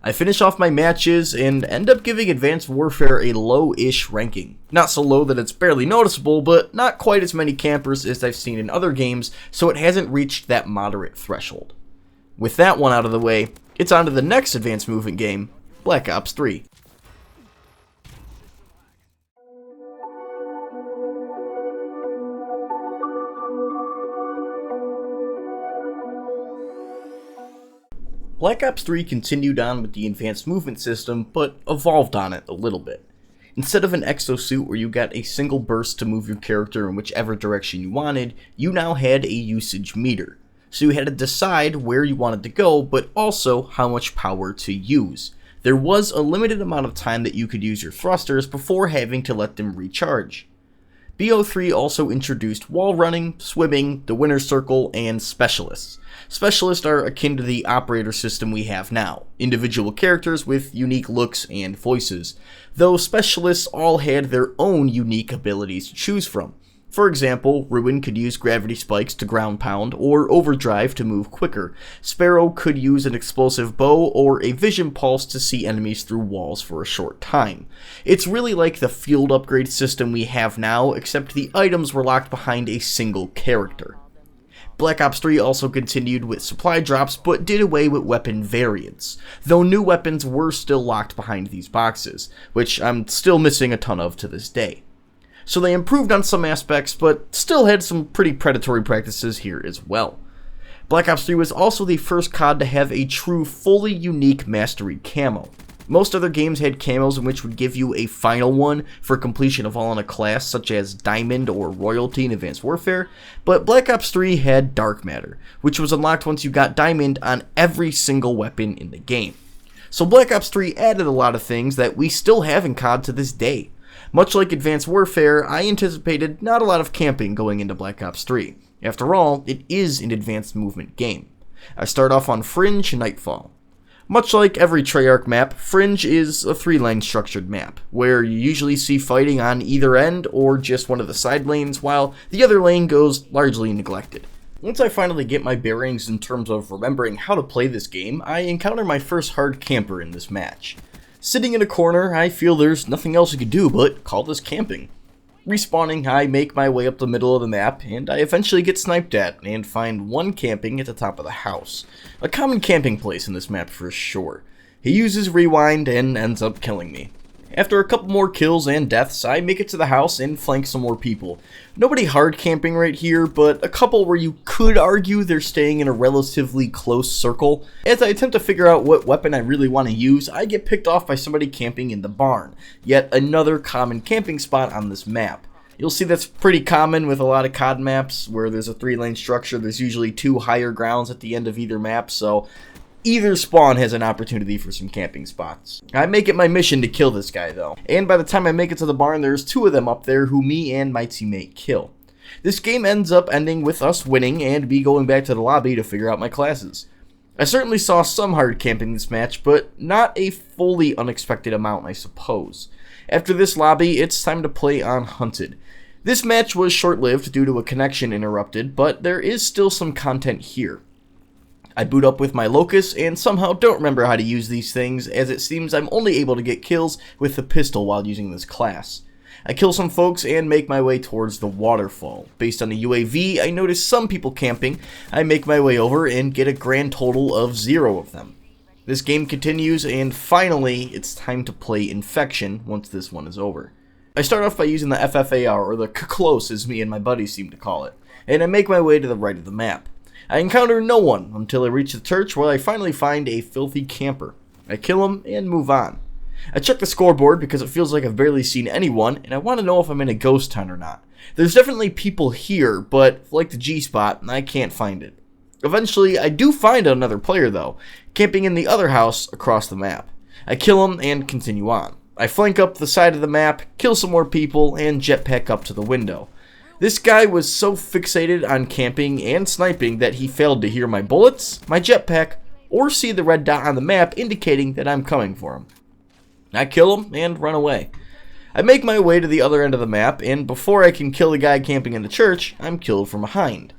I finish off my matches and end up giving Advanced Warfare a low-ish ranking. Not so low that it's barely noticeable, but not quite as many campers as I've seen in other games, so it hasn't reached that moderate threshold. With that one out of the way, it's on to the next advanced movement game, Black Ops 3. Black Ops 3 continued on with the advanced movement system, but evolved on it a little bit. Instead of an exosuit where you got a single burst to move your character in whichever direction you wanted, you now had a usage meter. So you had to decide where you wanted to go, but also how much power to use. There was a limited amount of time that you could use your thrusters before having to let them recharge. BO3 also introduced wall running, swimming, the winner's circle, and specialists. Specialists are akin to the operator system we have now, individual characters with unique looks and voices, though specialists all had their own unique abilities to choose from. For example, Ruin could use gravity spikes to ground pound, or overdrive to move quicker. Sparrow could use an explosive bow or a vision pulse to see enemies through walls for a short time. It's really like the field upgrade system we have now, except the items were locked behind a single character. Black Ops 3 also continued with supply drops, but did away with weapon variants, though new weapons were still locked behind these boxes, which I'm still missing a ton of to this day. So they improved on some aspects, but still had some pretty predatory practices here as well. Black Ops 3 was also the first COD to have a true, fully unique mastery camo. Most other games had camos in which would give you a final one for completion of all in a class, such as Diamond or Royalty in Advanced Warfare, but Black Ops 3 had Dark Matter, which was unlocked once you got Diamond on every single weapon in the game. So Black Ops 3 added a lot of things that we still have in COD to this day. Much like Advanced Warfare, I anticipated not a lot of camping going into Black Ops 3. After all, it is an advanced movement game. I start off on Fringe Nightfall. Much like every Treyarch map, Fringe is a 3-lane structured map, where you usually see fighting on either end or just one of the side lanes, while the other lane goes largely neglected. Once I finally get my bearings in terms of remembering how to play this game, I encounter my first hard camper in this match. Sitting in a corner, I feel there's nothing else I could do but call this camping. Respawning, I make my way up the middle of the map, and I eventually get sniped at and find one camping at the top of the house. A common camping place in this map for sure. He uses rewind and ends up killing me. After a couple more kills and deaths, I make it to the house and flank some more people. Nobody hard camping right here, but a couple where you could argue they're staying in a relatively close circle. As I attempt to figure out what weapon I really want to use, I get picked off by somebody camping in the barn, yet another common camping spot on this map. You'll see that's pretty common with a lot of COD maps where there's a 3-lane structure. There's usually 2 higher grounds at the end of either map, so either spawn has an opportunity for some camping spots. I make it my mission to kill this guy though, and by the time I make it to the barn, there's 2 of them up there who me and my teammate kill. This game ends up ending with us winning and me going back to the lobby to figure out my classes. I certainly saw some hard camping this match, but not a fully unexpected amount, I suppose. After this lobby, it's time to play on Hunted. This match was short-lived due to a connection interrupted, but there is still some content here. I boot up with my Locus and somehow don't remember how to use these things, as it seems I'm only able to get kills with the pistol while using this class. I kill some folks and make my way towards the waterfall. Based on the UAV, I notice some people camping. I make my way over and get a grand total of 0 of them. This game continues, and finally, it's time to play Infection once this one is over. I start off by using the FFAR, or the close as me and my buddies seem to call it, and I make my way to the right of the map. I encounter no one until I reach the church, where I finally find a filthy camper. I kill him and move on. I check the scoreboard because it feels like I've barely seen anyone, and I want to know if I'm in a ghost town or not. There's definitely people here, but like the G-spot, I can't find it. Eventually, I do find another player though, camping in the other house across the map. I kill him and continue on. I flank up the side of the map, kill some more people, and jetpack up to the window. This guy was so fixated on camping and sniping that he failed to hear my bullets, my jetpack, or see the red dot on the map indicating that I'm coming for him. I kill him and run away. I make my way to the other end of the map, and before I can kill the guy camping in the church, I'm killed from behind.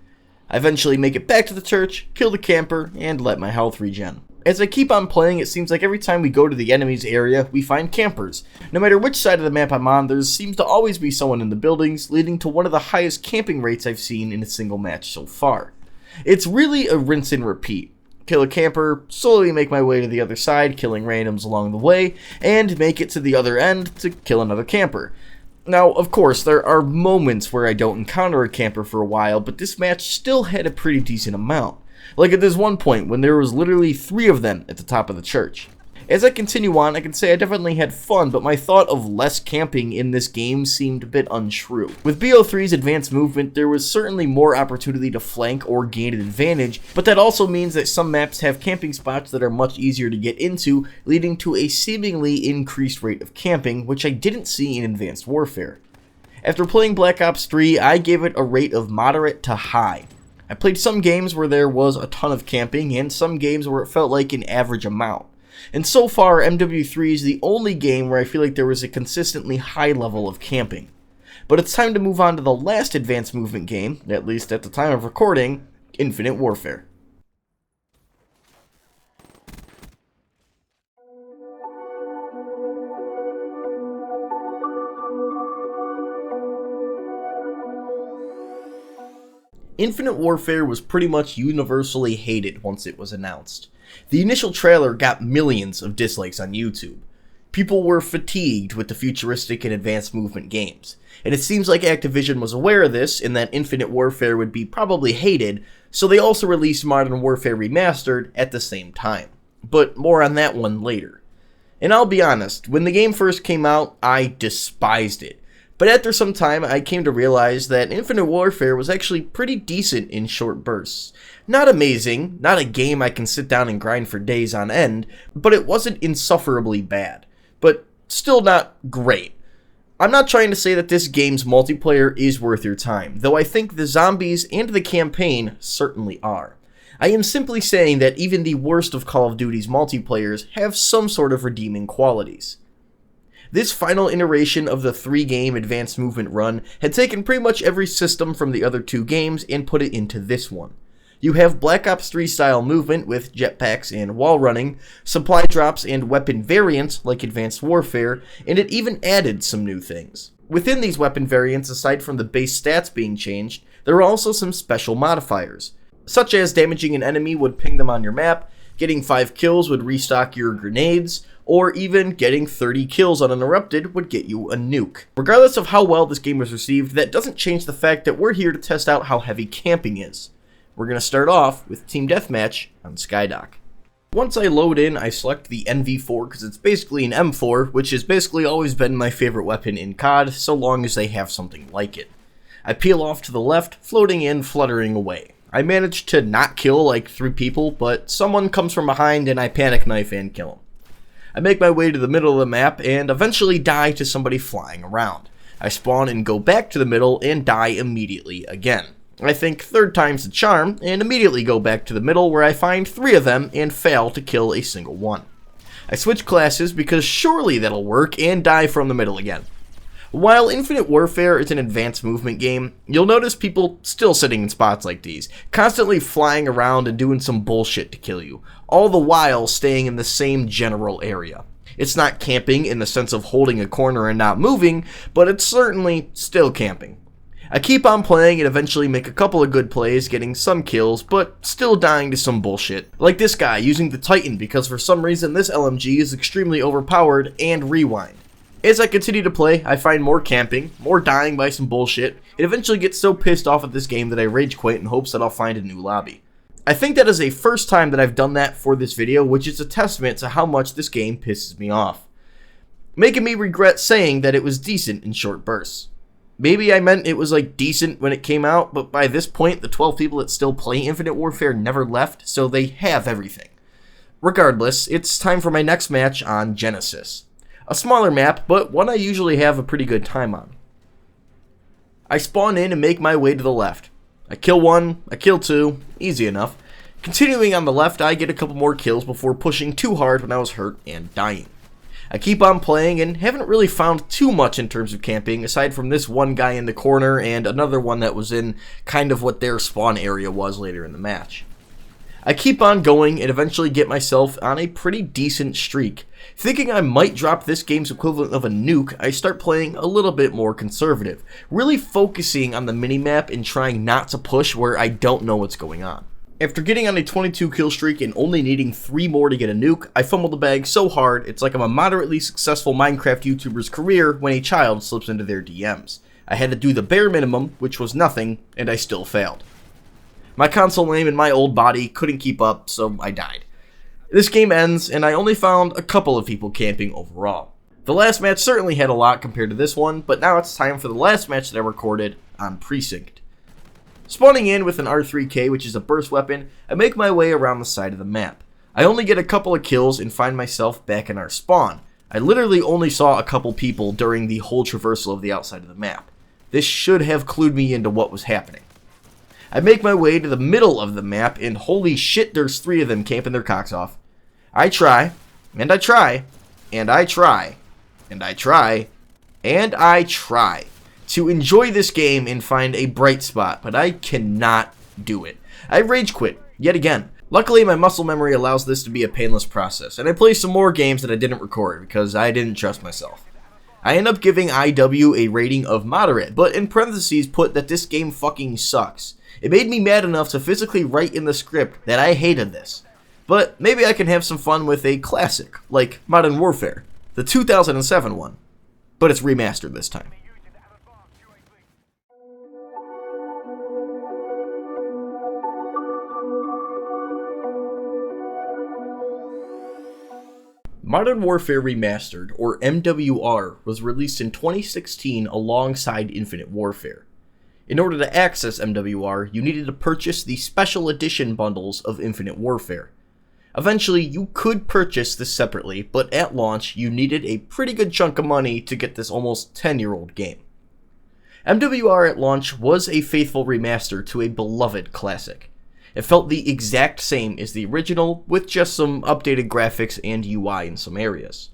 I eventually make it back to the church, kill the camper, and let my health regen. As I keep on playing, it seems like every time we go to the enemy's area, we find campers. No matter which side of the map I'm on, there seems to always be someone in the buildings, leading to one of the highest camping rates I've seen in a single match so far. It's really a rinse and repeat. Kill a camper, slowly make my way to the other side, killing randoms along the way, and make it to the other end to kill another camper. Now, of course, there are moments where I don't encounter a camper for a while, but this match still had a pretty decent amount. Like at this one point when there was literally 3 of them at the top of the church. As I continue on, I can say I definitely had fun, but my thought of less camping in this game seemed a bit untrue. With BO3's advanced movement, there was certainly more opportunity to flank or gain an advantage, but that also means that some maps have camping spots that are much easier to get into, leading to a seemingly increased rate of camping, which I didn't see in Advanced Warfare. After playing Black Ops 3, I gave it a rate of moderate to high. I played some games where there was a ton of camping, and some games where it felt like an average amount. And so far, MW3 is the only game where I feel like there was a consistently high level of camping. But it's time to move on to the last advanced movement game, at least at the time of recording, Infinite Warfare. Infinite Warfare was pretty much universally hated once it was announced. The initial trailer got millions of dislikes on YouTube. People were fatigued with the futuristic and advanced movement games, and it seems like Activision was aware of this and that Infinite Warfare would be probably hated, so they also released Modern Warfare Remastered at the same time. But more on that one later. And I'll be honest, when the game first came out, I despised it. But after some time, I came to realize that Infinite Warfare was actually pretty decent in short bursts. Not amazing, not a game I can sit down and grind for days on end, but it wasn't insufferably bad. But still not great. I'm not trying to say that this game's multiplayer is worth your time, though I think the zombies and the campaign certainly are. I am simply saying that even the worst of Call of Duty's multiplayers have some sort of redeeming qualities. This final iteration of the 3-game advanced movement run had taken pretty much every system from the other 2 games and put it into this one. You have Black Ops 3 style movement with jetpacks and wall running, supply drops and weapon variants like Advanced Warfare, and it even added some new things. Within these weapon variants, aside from the base stats being changed, there are also some special modifiers, such as damaging an enemy would ping them on your map, getting 5 kills would restock your grenades, or even getting 30 kills uninterrupted would get you a nuke. Regardless of how well this game was received, that doesn't change the fact that we're here to test out how heavy camping is. We're going to start off with Team Deathmatch on Skydock. Once I load in, I select the NV4 because it's basically an M4, which has basically always been my favorite weapon in COD, so long as they have something like it. I peel off to the left, floating in, fluttering away. I managed to not kill like 3 people, but someone comes from behind and I panic knife and kill him. I make my way to the middle of the map and eventually die to somebody flying around. I spawn and go back to the middle and die immediately again. I think 3rd time's the charm and immediately go back to the middle where I find 3 of them and fail to kill a single one. I switch classes because surely that'll work and die from the middle again. While Infinite Warfare is an advanced movement game, you'll notice people still sitting in spots like these, constantly flying around and doing some bullshit to kill you, all the while staying in the same general area. It's not camping in the sense of holding a corner and not moving, but it's certainly still camping. I keep on playing and eventually make a couple of good plays, getting some kills, but still dying to some bullshit. Like this guy using the Titan because for some reason this LMG is extremely overpowered, and rewind. As I continue to play, I find more camping, more dying by some bullshit, and eventually get so pissed off at this game that I rage quit in hopes that I'll find a new lobby. I think that is the first time that I've done that for this video, which is a testament to how much this game pisses me off, making me regret saying that it was decent in short bursts. Maybe I meant it was like decent when it came out, but by this point the 12 people that still play Infinite Warfare never left, so they have everything. Regardless, it's time for my next match on Genesis. A smaller map, but one I usually have a pretty good time on. I spawn in and make my way to the left. I kill 1, I kill 2, easy enough. Continuing on the left, I get a couple more kills before pushing too hard when I was hurt and dying. I keep on playing and haven't really found too much in terms of camping, aside from this one guy in the corner and another one that was in kind of what their spawn area was later in the match. I keep on going and eventually get myself on a pretty decent streak. Thinking I might drop this game's equivalent of a nuke, I start playing a little bit more conservative, really focusing on the minimap and trying not to push where I don't know what's going on. After getting on a 22 kill streak and only needing 3 more to get a nuke, I fumble the bag so hard it's like I'm a moderately successful Minecraft YouTuber's career when a child slips into their DMs. I had to do the bare minimum, which was nothing, and I still failed. My console aim and my old body couldn't keep up, so I died. This game ends, and I only found a couple of people camping overall. The last match certainly had a lot compared to this one, but now it's time for the last match that I recorded on Precinct. Spawning in with an R3K, which is a burst weapon, I make my way around the side of the map. I only get a couple of kills and find myself back in our spawn. I literally only saw a couple people during the whole traversal of the outside of the map. This should have clued me into what was happening. I make my way to the middle of the map, and holy shit, there's 3 of them camping their cocks off. I try, and I try, and I try, and I try, and I try to enjoy this game and find a bright spot, but I cannot do it. I rage quit, yet again. Luckily, my muscle memory allows this to be a painless process, and I play some more games that I didn't record because I didn't trust myself. I end up giving IW a rating of moderate, but in parentheses put that this game fucking sucks. It made me mad enough to physically write in the script that I hated this. But maybe I can have some fun with a classic, like Modern Warfare, the 2007 one. But it's remastered this time. Modern Warfare Remastered, or MWR, was released in 2016 alongside Infinite Warfare. In order to access MWR, you needed to purchase the Special Edition bundles of Infinite Warfare. Eventually, you could purchase this separately, but at launch, you needed a pretty good chunk of money to get this almost 10-year-old game. MWR at launch was a faithful remaster to a beloved classic. It felt the exact same as the original, with just some updated graphics and UI in some areas.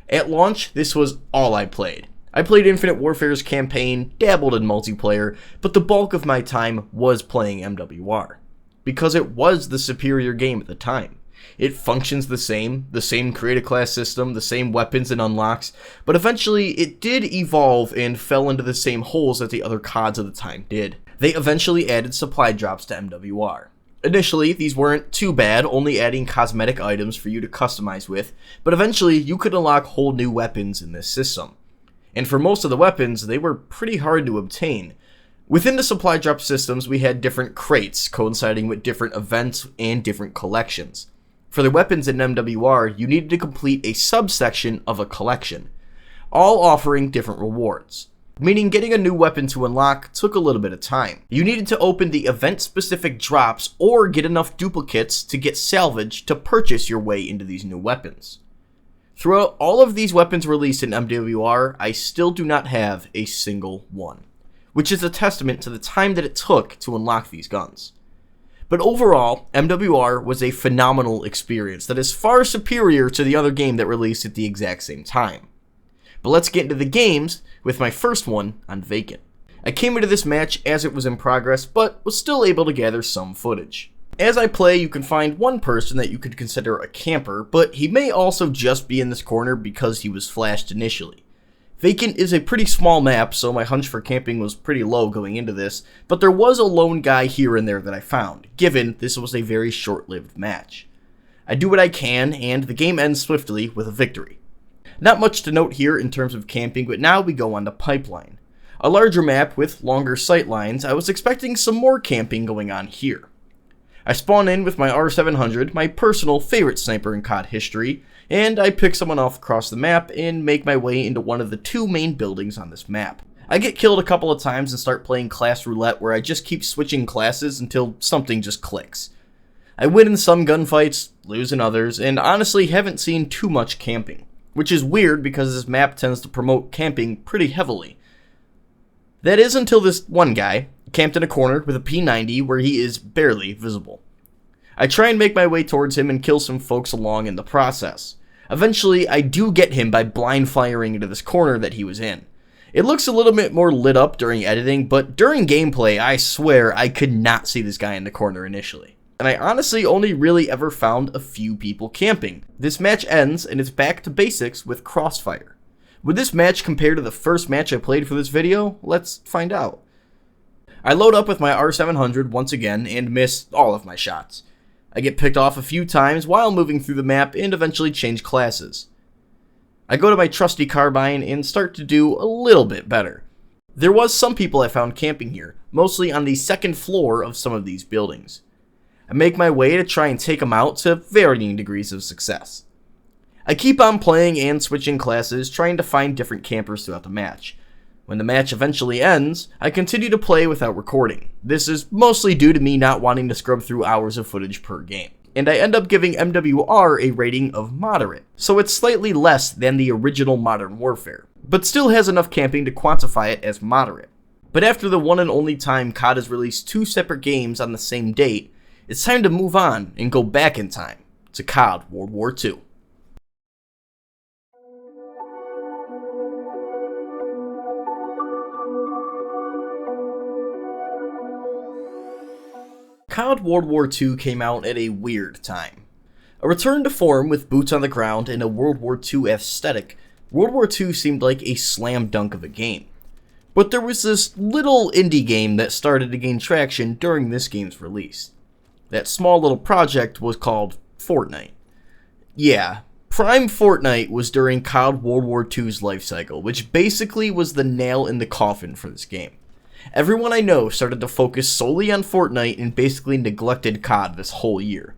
At launch, this was all I played. I played Infinite Warfare's campaign, dabbled in multiplayer, but the bulk of my time was playing MWR. Because it was the superior game at the time. It functions the same create a class system, the same weapons and unlocks, but eventually it did evolve and fell into the same holes that the other CODs of the time did. They eventually added supply drops to MWR. Initially, these weren't too bad, only adding cosmetic items for you to customize with, but eventually you could unlock whole new weapons in this system. And for most of the weapons, they were pretty hard to obtain. Within the supply drop systems, we had different crates, coinciding with different events and different collections. For the weapons in MWR, you needed to complete a subsection of a collection, all offering different rewards. Meaning getting a new weapon to unlock took a little bit of time. You needed to open the event-specific drops or get enough duplicates to get salvage to purchase your way into these new weapons. Throughout all of these weapons released in MWR, I still do not have a single one, which is a testament to the time that it took to unlock these guns. But overall, MWR was a phenomenal experience that is far superior to the other game that released at the exact same time. But let's get into the games with my first one on Vacant. I came into this match as it was in progress, but was still able to gather some footage. As I play, you can find one person that you could consider a camper, but he may also just be in this corner because he was flashed initially. Vacant is a pretty small map, so my hunch for camping was pretty low going into this, but there was a lone guy here and there that I found, given this was a very short-lived match. I do what I can, and the game ends swiftly with a victory. Not much to note here in terms of camping, but now we go on to Pipeline. A larger map with longer sight lines, I was expecting some more camping going on here. I spawn in with my R700, my personal favorite sniper in COD history, and I pick someone off across the map and make my way into one of the 2 main buildings on this map. I get killed a couple of times and start playing class roulette where I just keep switching classes until something just clicks. I win in some gunfights, lose in others, and honestly haven't seen too much camping, which is weird because this map tends to promote camping pretty heavily. That is until this one guy camped in a corner with a P90 where he is barely visible. I try and make my way towards him and kill some folks along in the process. Eventually, I do get him by blind firing into this corner that he was in. It looks a little bit more lit up during editing, but during gameplay, I swear I could not see this guy in the corner initially. And I honestly only really ever found a few people camping. This match ends, and it's back to basics with Crossfire. Would this match compare to the first match I played for this video? Let's find out. I load up with my R700 once again and miss all of my shots. I get picked off a few times while moving through the map and eventually change classes. I go to my trusty carbine and start to do a little bit better. There was some people I found camping here, mostly on the second floor of some of these buildings. I make my way to try and take them out to varying degrees of success. I keep on playing and switching classes, trying to find different campers throughout the match. When the match eventually ends, I continue to play without recording. This is mostly due to me not wanting to scrub through hours of footage per game. And I end up giving MWR a rating of moderate, so it's slightly less than the original Modern Warfare, but still has enough camping to quantify it as moderate. But after the one and only time COD has released 2 separate games on the same date, it's time to move on and go back in time to COD World War II. COD World War II came out at a weird time. A return to form with boots on the ground and a World War II aesthetic, World War II seemed like a slam dunk of a game. But there was this little indie game that started to gain traction during this game's release. That small little project was called Fortnite. Yeah, Prime Fortnite was during COD World War II's life cycle, which basically was the nail in the coffin for this game. Everyone I know started to focus solely on Fortnite and basically neglected COD this whole year.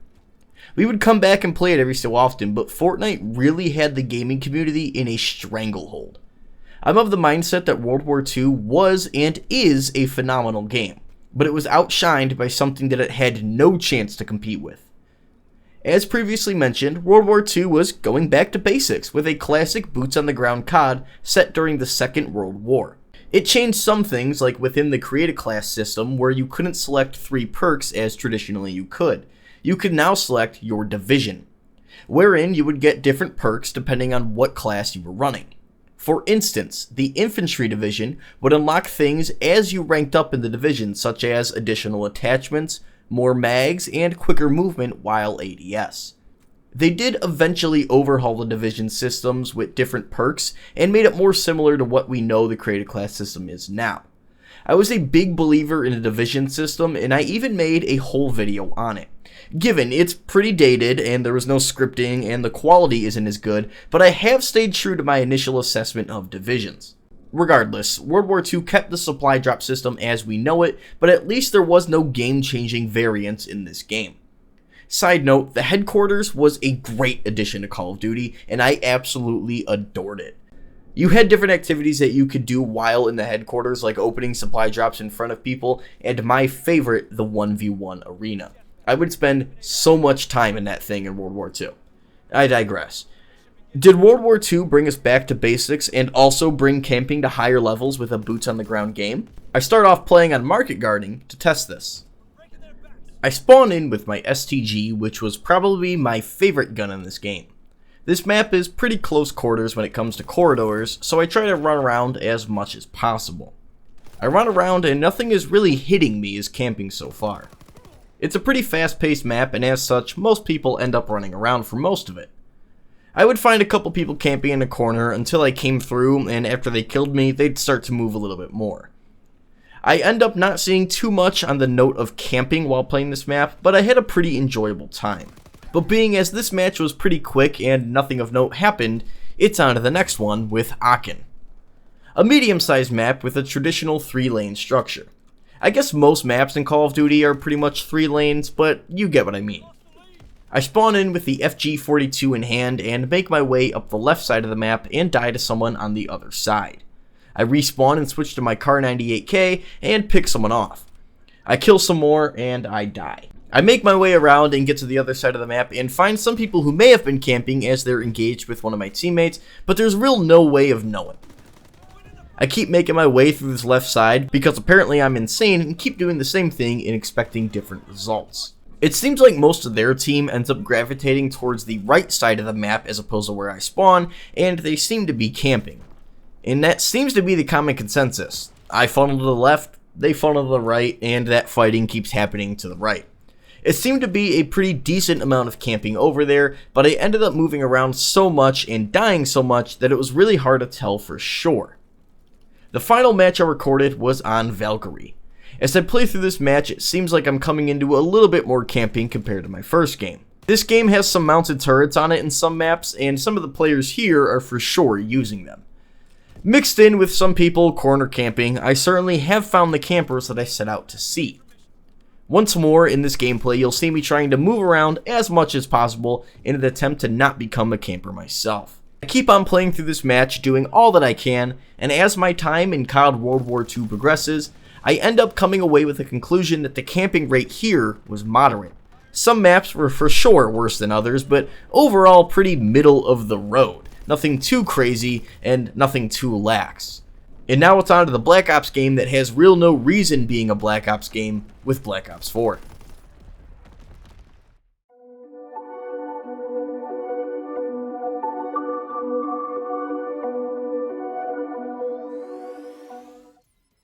We would come back and play it every so often, but Fortnite really had the gaming community in a stranglehold. I'm of the mindset that World War II was and is a phenomenal game, but it was outshined by something that it had no chance to compete with. As previously mentioned, World War II was going back to basics with a classic boots-on-the-ground COD set during the Second World War. It changed some things, like within the Create a Class system, where you couldn't select 3 perks as traditionally you could. You could now select your division, wherein you would get different perks depending on what class you were running. For instance, the infantry division would unlock things as you ranked up in the division, such as additional attachments, more mags, and quicker movement while ADS. They did eventually overhaul the division systems with different perks and made it more similar to what we know the Create a Class system is now. I was a big believer in a division system, and I even made a whole video on it. Given it's pretty dated and there was no scripting and the quality isn't as good, but I have stayed true to my initial assessment of divisions. Regardless, World War II kept the supply drop system as we know it, but at least there was no game-changing variance in this game. Side note, the headquarters was a great addition to Call of Duty, and I absolutely adored it. You had different activities that you could do while in the headquarters, like opening supply drops in front of people, and my favorite, the 1v1 arena. I would spend so much time in that thing in World War II. I digress. Did World War II bring us back to basics and also bring camping to higher levels with a boots-on-the-ground game? I start off playing on market guarding to test this. I spawn in with my STG, which was probably my favorite gun in this game. This map is pretty close quarters when it comes to corridors, so I try to run around as much as possible. I run around and nothing is really hitting me as camping so far. It's a pretty fast-paced map, and as such, most people end up running around for most of it. I would find a couple people camping in a corner until I came through, and after they killed me, they'd start to move a little bit more. I end up not seeing too much on the note of camping while playing this map, but I had a pretty enjoyable time. But being as this match was pretty quick and nothing of note happened, it's on to the next one with Aachen. A medium-sized map with a traditional 3-lane structure. I guess most maps in Call of Duty are pretty much 3 lanes, but you get what I mean. I spawn in with the FG-42 in hand and make my way up the left side of the map and die to someone on the other side. I respawn and switch to my Kar 98K and pick someone off. I kill some more and I die. I make my way around and get to the other side of the map and find some people who may have been camping as they're engaged with one of my teammates, but there's real no way of knowing. I keep making my way through this left side because apparently I'm insane and keep doing the same thing and expecting different results. It seems like most of their team ends up gravitating towards the right side of the map as opposed to where I spawn, and they seem to be camping. And that seems to be the common consensus. I funnel to the left, they funnel to the right, and that fighting keeps happening to the right. It seemed to be a pretty decent amount of camping over there, but I ended up moving around so much and dying so much that it was really hard to tell for sure. The final match I recorded was on Valkyrie. As I play through this match, it seems like I'm coming into a little bit more camping compared to my first game. This game has some mounted turrets on it in some maps, and some of the players here are for sure using them. Mixed in with some people corner camping, I certainly have found the campers that I set out to see. Once more in this gameplay, you'll see me trying to move around as much as possible in an attempt to not become a camper myself. I keep on playing through this match, doing all that I can, and as my time in COD World War II progresses, I end up coming away with the conclusion that the camping rate here was moderate. Some maps were for sure worse than others, but overall pretty middle of the road. Nothing too crazy and nothing too lax. And now it's on to the Black Ops game that has real no reason being a Black Ops game with Black Ops 4.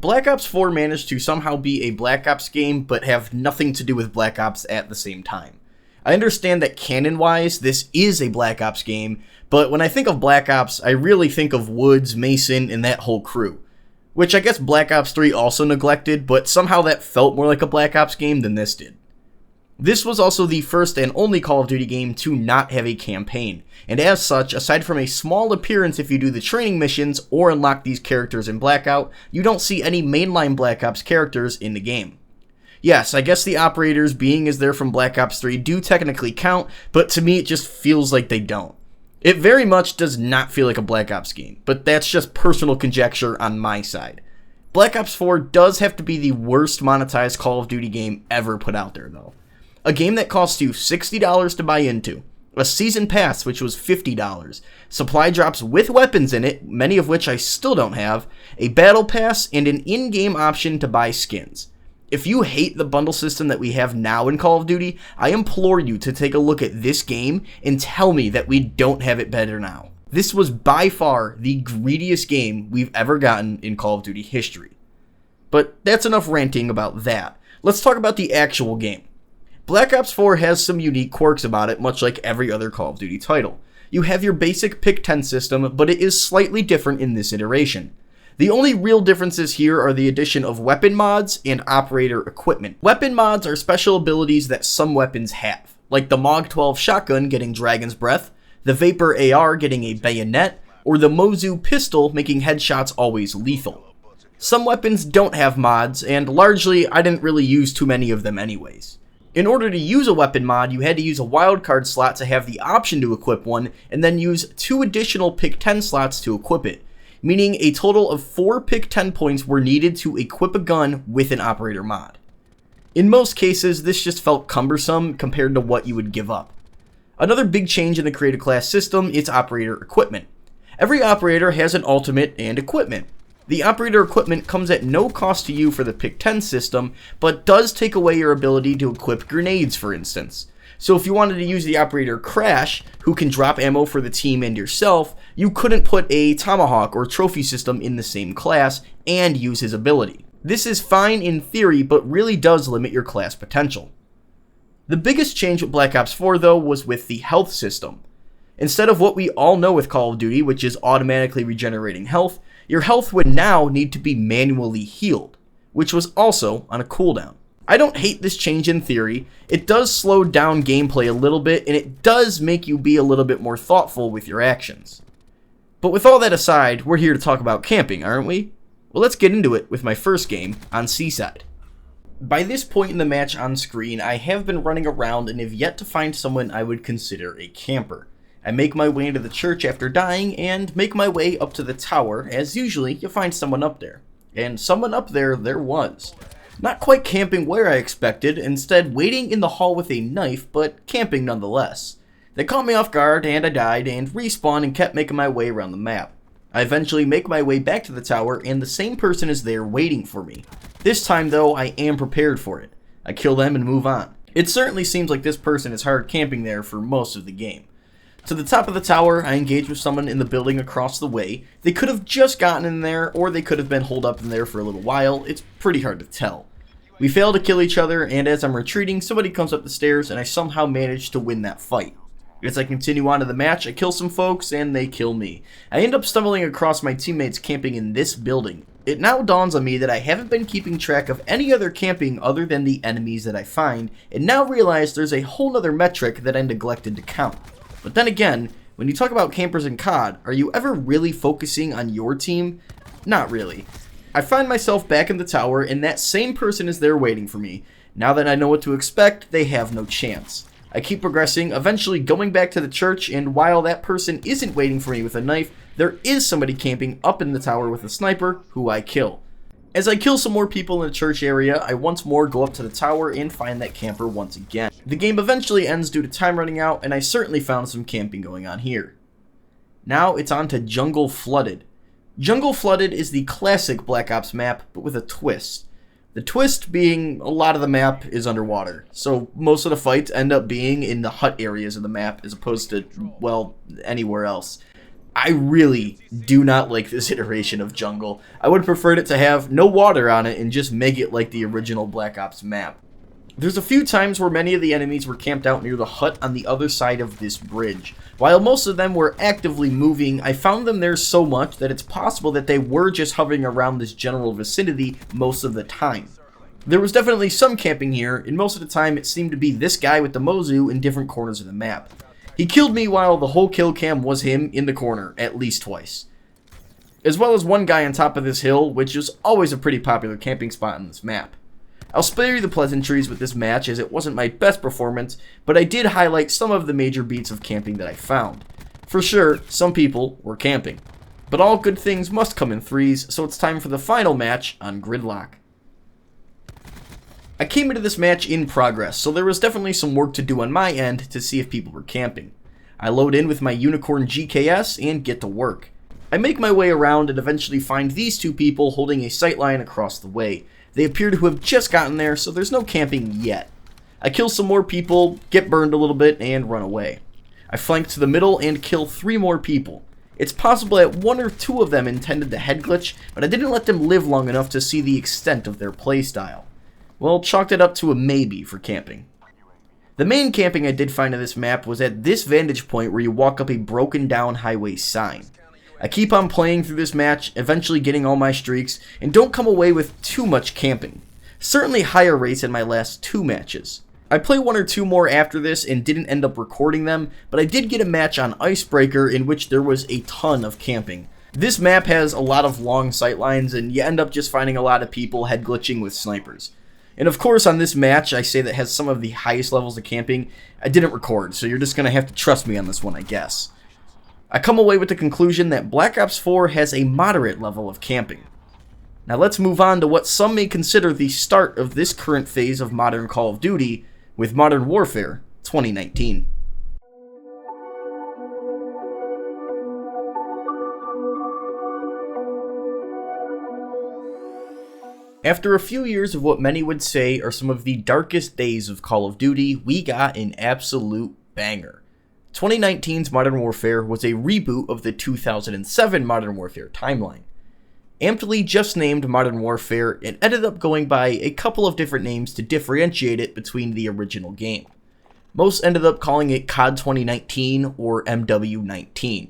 Black Ops 4 managed to somehow be a Black Ops game, but have nothing to do with Black Ops at the same time. I understand that canon-wise, this is a Black Ops game, but when I think of Black Ops, I really think of Woods, Mason, and that whole crew. Which I guess Black Ops 3 also neglected, but somehow that felt more like a Black Ops game than this did. This was also the first and only Call of Duty game to not have a campaign, and as such, aside from a small appearance if you do the training missions or unlock these characters in Blackout, you don't see any mainline Black Ops characters in the game. Yes, I guess the operators, being as they're from Black Ops 3, do technically count, but to me it just feels like they don't. It very much does not feel like a Black Ops game, but that's just personal conjecture on my side. Black Ops 4 does have to be the worst monetized Call of Duty game ever put out there though. A game that costs you $60 to buy into, a season pass which was $50, supply drops with weapons in it, many of which I still don't have, a battle pass, and an in-game option to buy skins. If you hate the bundle system that we have now in Call of Duty, I implore you to take a look at this game and tell me that we don't have it better now. This was by far the greediest game we've ever gotten in Call of Duty history. But that's enough ranting about that. Let's talk about the actual game. Black Ops 4 has some unique quirks about it, much like every other Call of Duty title. You have your basic pick 10 system, but it is slightly different in this iteration. The only real differences here are the addition of weapon mods and operator equipment. Weapon mods are special abilities that some weapons have, like the MOG-12 shotgun getting Dragon's Breath, the Vapor AR getting a bayonet, or the Mozu pistol making headshots always lethal. Some weapons don't have mods, and largely I didn't really use too many of them anyways. In order to use a weapon mod, you had to use a wildcard slot to have the option to equip one, and then use 2 additional pick 10 slots to equip it, meaning a total of 4 pick 10 points were needed to equip a gun with an operator mod. In most cases, this just felt cumbersome compared to what you would give up. Another big change in the creative class system is operator equipment. Every operator has an ultimate and equipment. The operator equipment comes at no cost to you for the pick 10 system, but does take away your ability to equip grenades, for instance. So if you wanted to use the operator Crash, who can drop ammo for the team and yourself, you couldn't put a Tomahawk or trophy system in the same class and use his ability. This is fine in theory, but really does limit your class potential. The biggest change with Black Ops 4 though was with the health system. Instead of what we all know with Call of Duty, which is automatically regenerating health, your health would now need to be manually healed, which was also on a cooldown. I don't hate this change in theory. It does slow down gameplay a little bit, and it does make you be a little bit more thoughtful with your actions. But with all that aside, we're here to talk about camping, aren't we? Well, let's get into it with my first game on Seaside. By this point in the match on screen, I have been running around and have yet to find someone I would consider a camper. I make my way into the church after dying, and make my way up to the tower, as usually you find someone up there. And someone up there was. Not quite camping where I expected, instead waiting in the hall with a knife, but camping nonetheless. They caught me off guard, and I died, and respawned and kept making my way around the map. I eventually make my way back to the tower, and the same person is there waiting for me. This time though, I am prepared for it. I kill them and move on. It certainly seems like this person is hard camping there for most of the game. To the top of the tower, I engage with someone in the building across the way. They could have just gotten in there, or they could have been holed up in there for a little while. It's pretty hard to tell. We fail to kill each other, and as I'm retreating, somebody comes up the stairs, and I somehow manage to win that fight. As I continue on to the match, I kill some folks, and they kill me. I end up stumbling across my teammates camping in this building. It now dawns on me that I haven't been keeping track of any other camping other than the enemies that I find, and now realize there's a whole other metric that I neglected to count. But then again, when you talk about campers in COD, are you ever really focusing on your team? Not really. I find myself back in the tower, and that same person is there waiting for me. Now that I know what to expect, they have no chance. I keep progressing, eventually going back to the church, and while that person isn't waiting for me with a knife, there is somebody camping up in the tower with a sniper, who I kill. As I kill some more people in the church area, I once more go up to the tower and find that camper once again. The game eventually ends due to time running out, and I certainly found some camping going on here. Now it's on to Jungle Flooded. Jungle Flooded is the classic Black Ops map, but with a twist. The twist being a lot of the map is underwater, so most of the fights end up being in the hut areas of the map as opposed to, well, anywhere else. I really do not like this iteration of Jungle. I would have preferred it to have no water on it and just make it like the original Black Ops map. There's a few times where many of the enemies were camped out near the hut on the other side of this bridge. While most of them were actively moving, I found them there so much that it's possible that they were just hovering around this general vicinity most of the time. There was definitely some camping here, and most of the time it seemed to be this guy with the Mozu in different corners of the map. He killed me while the whole kill cam was him in the corner, at least twice. As well as one guy on top of this hill, which is always a pretty popular camping spot on this map. I'll spare you the pleasantries with this match as it wasn't my best performance, but I did highlight some of the major beats of camping that I found. For sure, some people were camping. But all good things must come in threes, so it's time for the final match on Gridlock. I came into this match in progress, so there was definitely some work to do on my end to see if people were camping. I load in with my Unicorn GKS and get to work. I make my way around and eventually find these two people holding a sightline across the way. They appear to have just gotten there, so there's no camping yet. I kill some more people, get burned a little bit, and run away. I flank to the middle and kill 3 more people. It's possible that 1 or 2 of them intended the head glitch, but I didn't let them live long enough to see the extent of their playstyle. Well, chalked it up to a maybe for camping. The main camping I did find on this map was at this vantage point where you walk up a broken down highway sign. I keep on playing through this match, eventually getting all my streaks, and don't come away with too much camping. Certainly higher rates than my last 2 matches. I play 1 or 2 more after this and didn't end up recording them, but I did get a match on Icebreaker in which there was a ton of camping. This map has a lot of long sightlines and you end up just finding a lot of people head glitching with snipers. And of course on this match I say that has some of the highest levels of camping, I didn't record, so you're just going to have to trust me on this one, I guess. I come away with the conclusion that Black Ops 4 has a moderate level of camping. Now let's move on to what some may consider the start of this current phase of modern Call of Duty with Modern Warfare 2019. After a few years of what many would say are some of the darkest days of Call of Duty, we got an absolute banger. 2019's Modern Warfare was a reboot of the 2007 Modern Warfare timeline. Amply just named Modern Warfare and ended up going by a couple of different names to differentiate it between the original game. Most ended up calling it COD 2019 or MW19.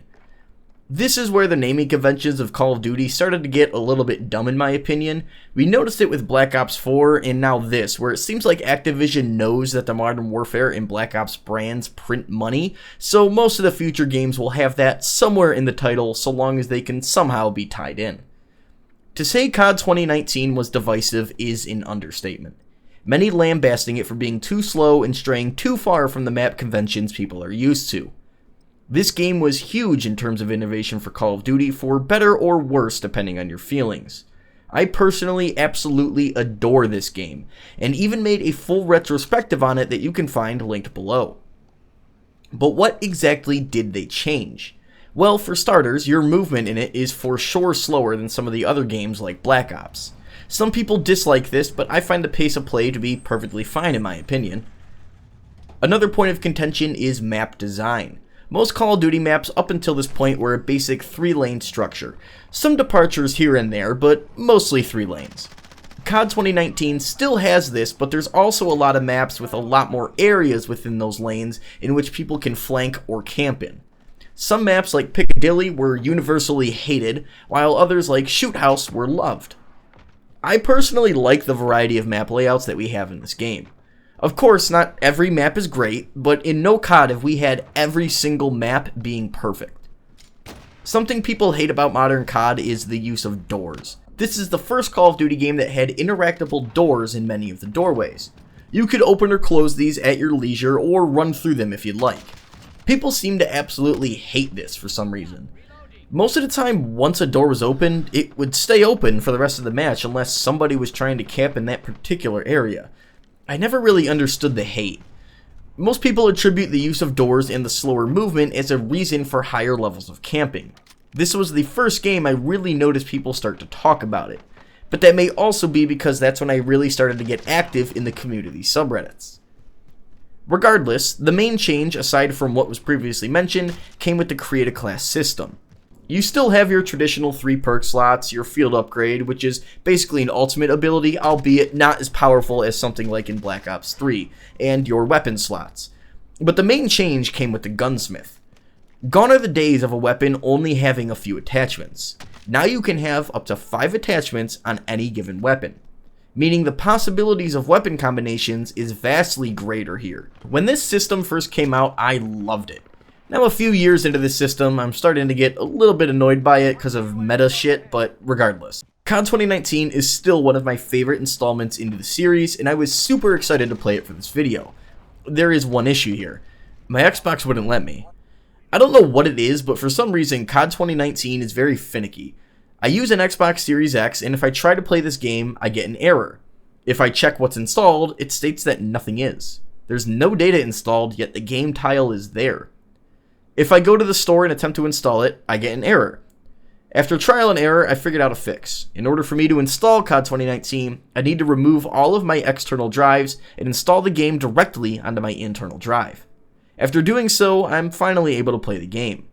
This is where the naming conventions of Call of Duty started to get a little bit dumb in my opinion. We noticed it with Black Ops 4 and now this, where it seems like Activision knows that the Modern Warfare and Black Ops brands print money, so most of the future games will have that somewhere in the title so long as they can somehow be tied in. To say COD 2019 was divisive is an understatement. Many lambasting it for being too slow and straying too far from the map conventions people are used to. This game was huge in terms of innovation for Call of Duty, for better or worse depending on your feelings. I personally absolutely adore this game, and even made a full retrospective on it that you can find linked below. But what exactly did they change? Well, for starters, your movement in it is for sure slower than some of the other games like Black Ops. Some people dislike this, but I find the pace of play to be perfectly fine in my opinion. Another point of contention is map design. Most Call of Duty maps up until this point were a basic 3-lane structure. Some departures here and there, but mostly 3 lanes. COD 2019 still has this, but there's also a lot of maps with a lot more areas within those lanes in which people can flank or camp in. Some maps like Piccadilly were universally hated, while others like Shoot House were loved. I personally like the variety of map layouts that we have in this game. Of course, not every map is great, but in no COD have we had every single map being perfect. Something people hate about modern COD is the use of doors. This is the first Call of Duty game that had interactable doors in many of the doorways. You could open or close these at your leisure or run through them if you'd like. People seem to absolutely hate this for some reason. Most of the time, once a door was opened, it would stay open for the rest of the match unless somebody was trying to camp in that particular area. I never really understood the hate. Most people attribute the use of doors and the slower movement as a reason for higher levels of camping. This was the first game I really noticed people start to talk about it, but that may also be because that's when I really started to get active in the community subreddits. Regardless, the main change, aside from what was previously mentioned, came with the Create a Class system. You still have your traditional 3 perk slots, your field upgrade, which is basically an ultimate ability, albeit not as powerful as something like in Black Ops 3, and your weapon slots. But the main change came with the gunsmith. Gone are the days of a weapon only having a few attachments. Now you can have up to 5 attachments on any given weapon, meaning the possibilities of weapon combinations is vastly greater here. When this system first came out, I loved it. Now a few years into this system, I'm starting to get a little bit annoyed by it because of meta shit, but regardless. COD 2019 is still one of my favorite installments into the series, and I was super excited to play it for this video. There is one issue here. My Xbox wouldn't let me. I don't know what it is, but for some reason, COD 2019 is very finicky. I use an Xbox Series X, and if I try to play this game, I get an error. If I check what's installed, it states that nothing is. There's no data installed, yet the game tile is there. If I go to the store and attempt to install it, I get an error. After trial and error, I figured out a fix. In order for me to install COD 2019, I need to remove all of my external drives and install the game directly onto my internal drive. After doing so, I'm finally able to play the game.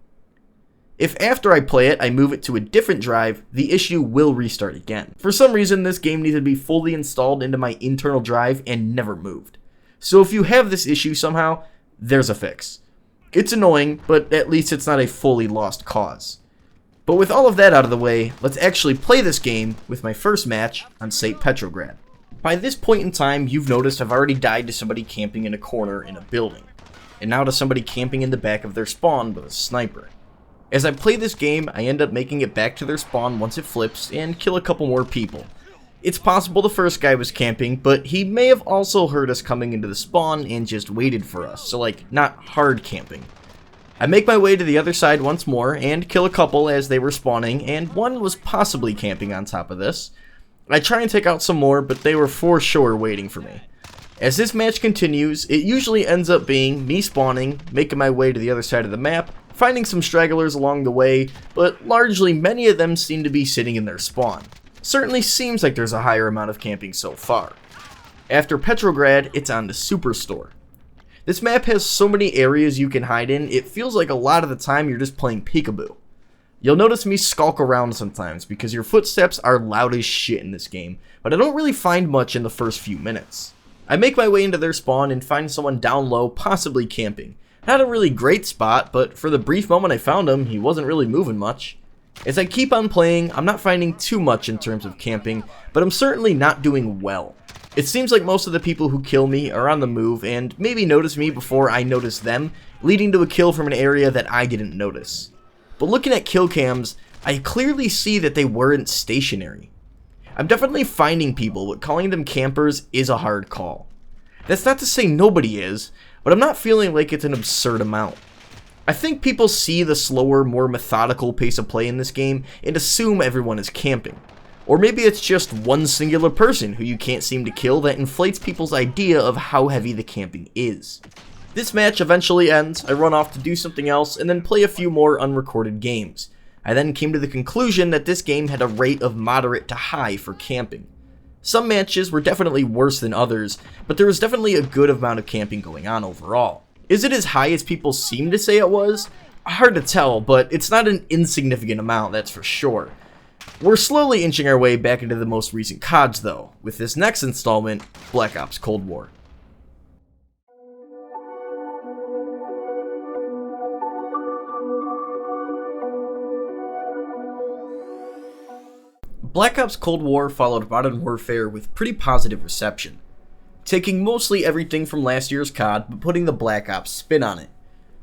If after I play it, I move it to a different drive, the issue will restart again. For some reason, this game needed to be fully installed into my internal drive and never moved. So if you have this issue somehow, there's a fix. It's annoying, but at least it's not a fully lost cause. But with all of that out of the way, let's actually play this game with my first match on St. Petrograd. By this point in time, you've noticed I've already died to somebody camping in a corner in a building, and now to somebody camping in the back of their spawn with a sniper. As I play this game, I end up making it back to their spawn once it flips and kill a couple more people. It's possible the first guy was camping, but he may have also heard us coming into the spawn and just waited for us, so like, not hard camping. I make my way to the other side once more and kill a couple as they were spawning, and one was possibly camping on top of this. I try and take out some more, but they were for sure waiting for me. As this match continues, it usually ends up being me spawning, making my way to the other side of the map, finding some stragglers along the way, but largely many of them seem to be sitting in their spawn. Certainly seems like there's a higher amount of camping so far. After Petrograd, it's on to Superstore. This map has so many areas you can hide in, it feels like a lot of the time you're just playing peekaboo. You'll notice me skulk around sometimes because your footsteps are loud as shit in this game, but I don't really find much in the first few minutes. I make my way into their spawn and find someone down low, possibly camping. Not a really great spot, but for the brief moment I found him, he wasn't really moving much. As I keep on playing, I'm not finding too much in terms of camping, but I'm certainly not doing well. It seems like most of the people who kill me are on the move and maybe notice me before I notice them, leading to a kill from an area that I didn't notice. But looking at kill cams, I clearly see that they weren't stationary. I'm definitely finding people, but calling them campers is a hard call. That's not to say nobody is, but I'm not feeling like it's an absurd amount. I think people see the slower, more methodical pace of play in this game and assume everyone is camping. Or maybe it's just one singular person who you can't seem to kill that inflates people's idea of how heavy the camping is. This match eventually ends, I run off to do something else, and then play a few more unrecorded games. I then came to the conclusion that this game had a rate of moderate to high for camping. Some matches were definitely worse than others, but there was definitely a good amount of camping going on overall. Is it as high as people seem to say it was? Hard to tell, but it's not an insignificant amount, that's for sure. We're slowly inching our way back into the most recent CODs though, with this next installment, Black Ops Cold War. Black Ops Cold War followed Modern Warfare with pretty positive reception, taking mostly everything from last year's COD but putting the Black Ops spin on it.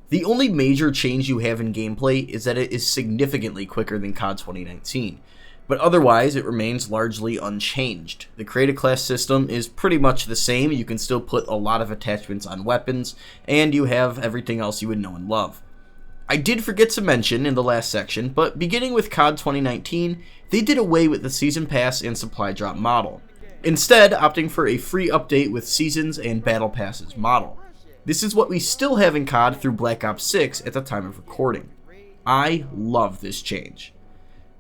The only major change you have in gameplay is that it is significantly quicker than COD 2019, But otherwise, it remains largely unchanged. The create a class system is pretty much the same. You can still put a lot of attachments on weapons, and you have everything else you would know and love. I did forget to mention in the last section, but beginning with COD 2019, they did away with the Season Pass and Supply Drop model, instead opting for a free update with Seasons and Battle Passes model. This is what we still have in COD through Black Ops 6 at the time of recording. I love this change.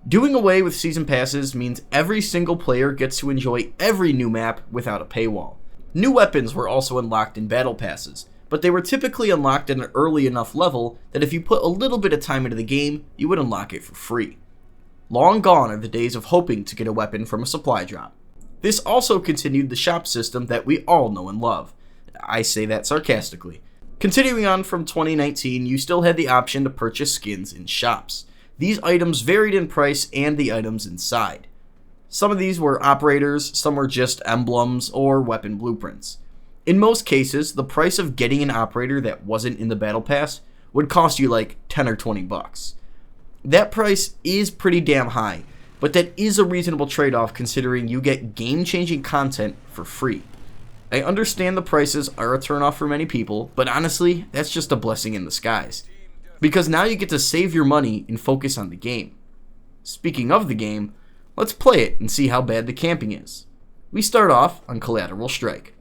Doing away with Season Passes means every single player gets to enjoy every new map without a paywall. New weapons were also unlocked in Battle Passes, but they were typically unlocked at an early enough level that if you put a little bit of time into the game, you would unlock it for free. Long gone are the days of hoping to get a weapon from a supply drop. This also continued the shop system that we all know and love. I say that sarcastically. Continuing on from 2019, you still had the option to purchase skins in shops. These items varied in price and the items inside. Some of these were operators, some were just emblems or weapon blueprints. In most cases, the price of getting an operator that wasn't in the battle pass would cost you like 10 or 20 bucks. That price is pretty damn high, but that is a reasonable trade-off considering you get game-changing content for free. I understand the prices are a turnoff for many people, but honestly, that's just a blessing in disguise. Because now you get to save your money and focus on the game. Speaking of the game, let's play it and see how bad the camping is. We start off on Collateral Strike.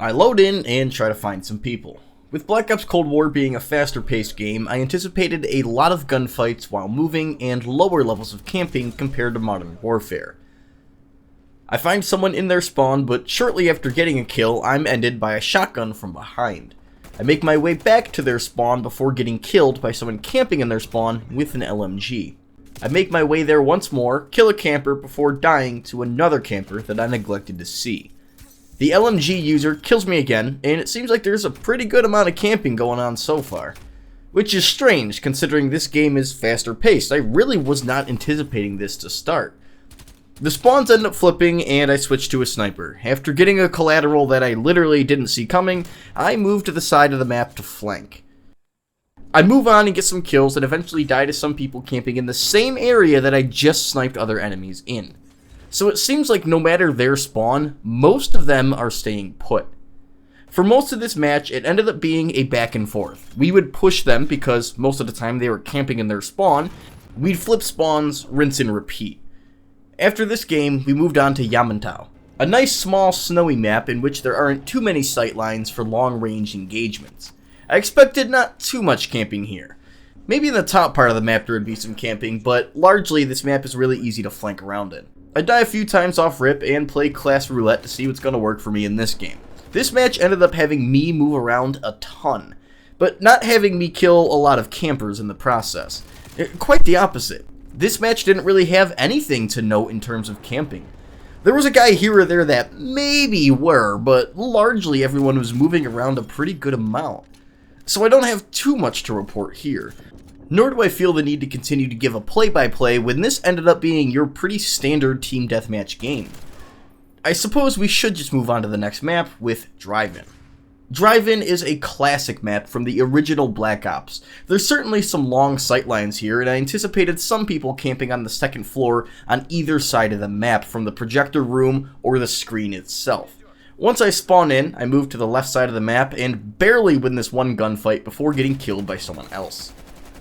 I load in and try to find some people. With Black Ops Cold War being a faster paced game, I anticipated a lot of gunfights while moving and lower levels of camping compared to Modern Warfare. I find someone in their spawn, but shortly after getting a kill, I'm ended by a shotgun from behind. I make my way back to their spawn before getting killed by someone camping in their spawn with an LMG. I make my way there once more, kill a camper before dying to another camper that I neglected to see. The LMG user kills me again, and it seems like there's a pretty good amount of camping going on so far. Which is strange considering this game is faster paced. I really was not anticipating this to start. The spawns end up flipping and I switch to a sniper. After getting a collateral that I literally didn't see coming, I move to the side of the map to flank. I move on and get some kills and eventually die to some people camping in the same area that I just sniped other enemies in. So it seems like no matter their spawn, most of them are staying put. For most of this match, it ended up being a back and forth. We would push them because most of the time they were camping in their spawn. We'd flip spawns, rinse and repeat. After this game, we moved on to Yamantau, a nice small snowy map in which there aren't too many sight lines for long-range engagements. I expected not too much camping here. Maybe in the top part of the map there would be some camping, but largely this map is really easy to flank around in. I die a few times off rip and play class roulette to see what's going to work for me in this game. This match ended up having me move around a ton, but not having me kill a lot of campers in the process. Quite the opposite. This match didn't really have anything to note in terms of camping. There was a guy here or there that maybe were, but largely everyone was moving around a pretty good amount. So I don't have too much to report here. Nor do I feel the need to continue to give a play-by-play when this ended up being your pretty standard team deathmatch game. I suppose we should just move on to the next map with Drive-In. Drive-In is a classic map from the original Black Ops. There's certainly some long sightlines here, and I anticipated some people camping on the second floor on either side of the map from the projector room or the screen itself. Once I spawn in, I move to the left side of the map and barely win this one gunfight before getting killed by someone else.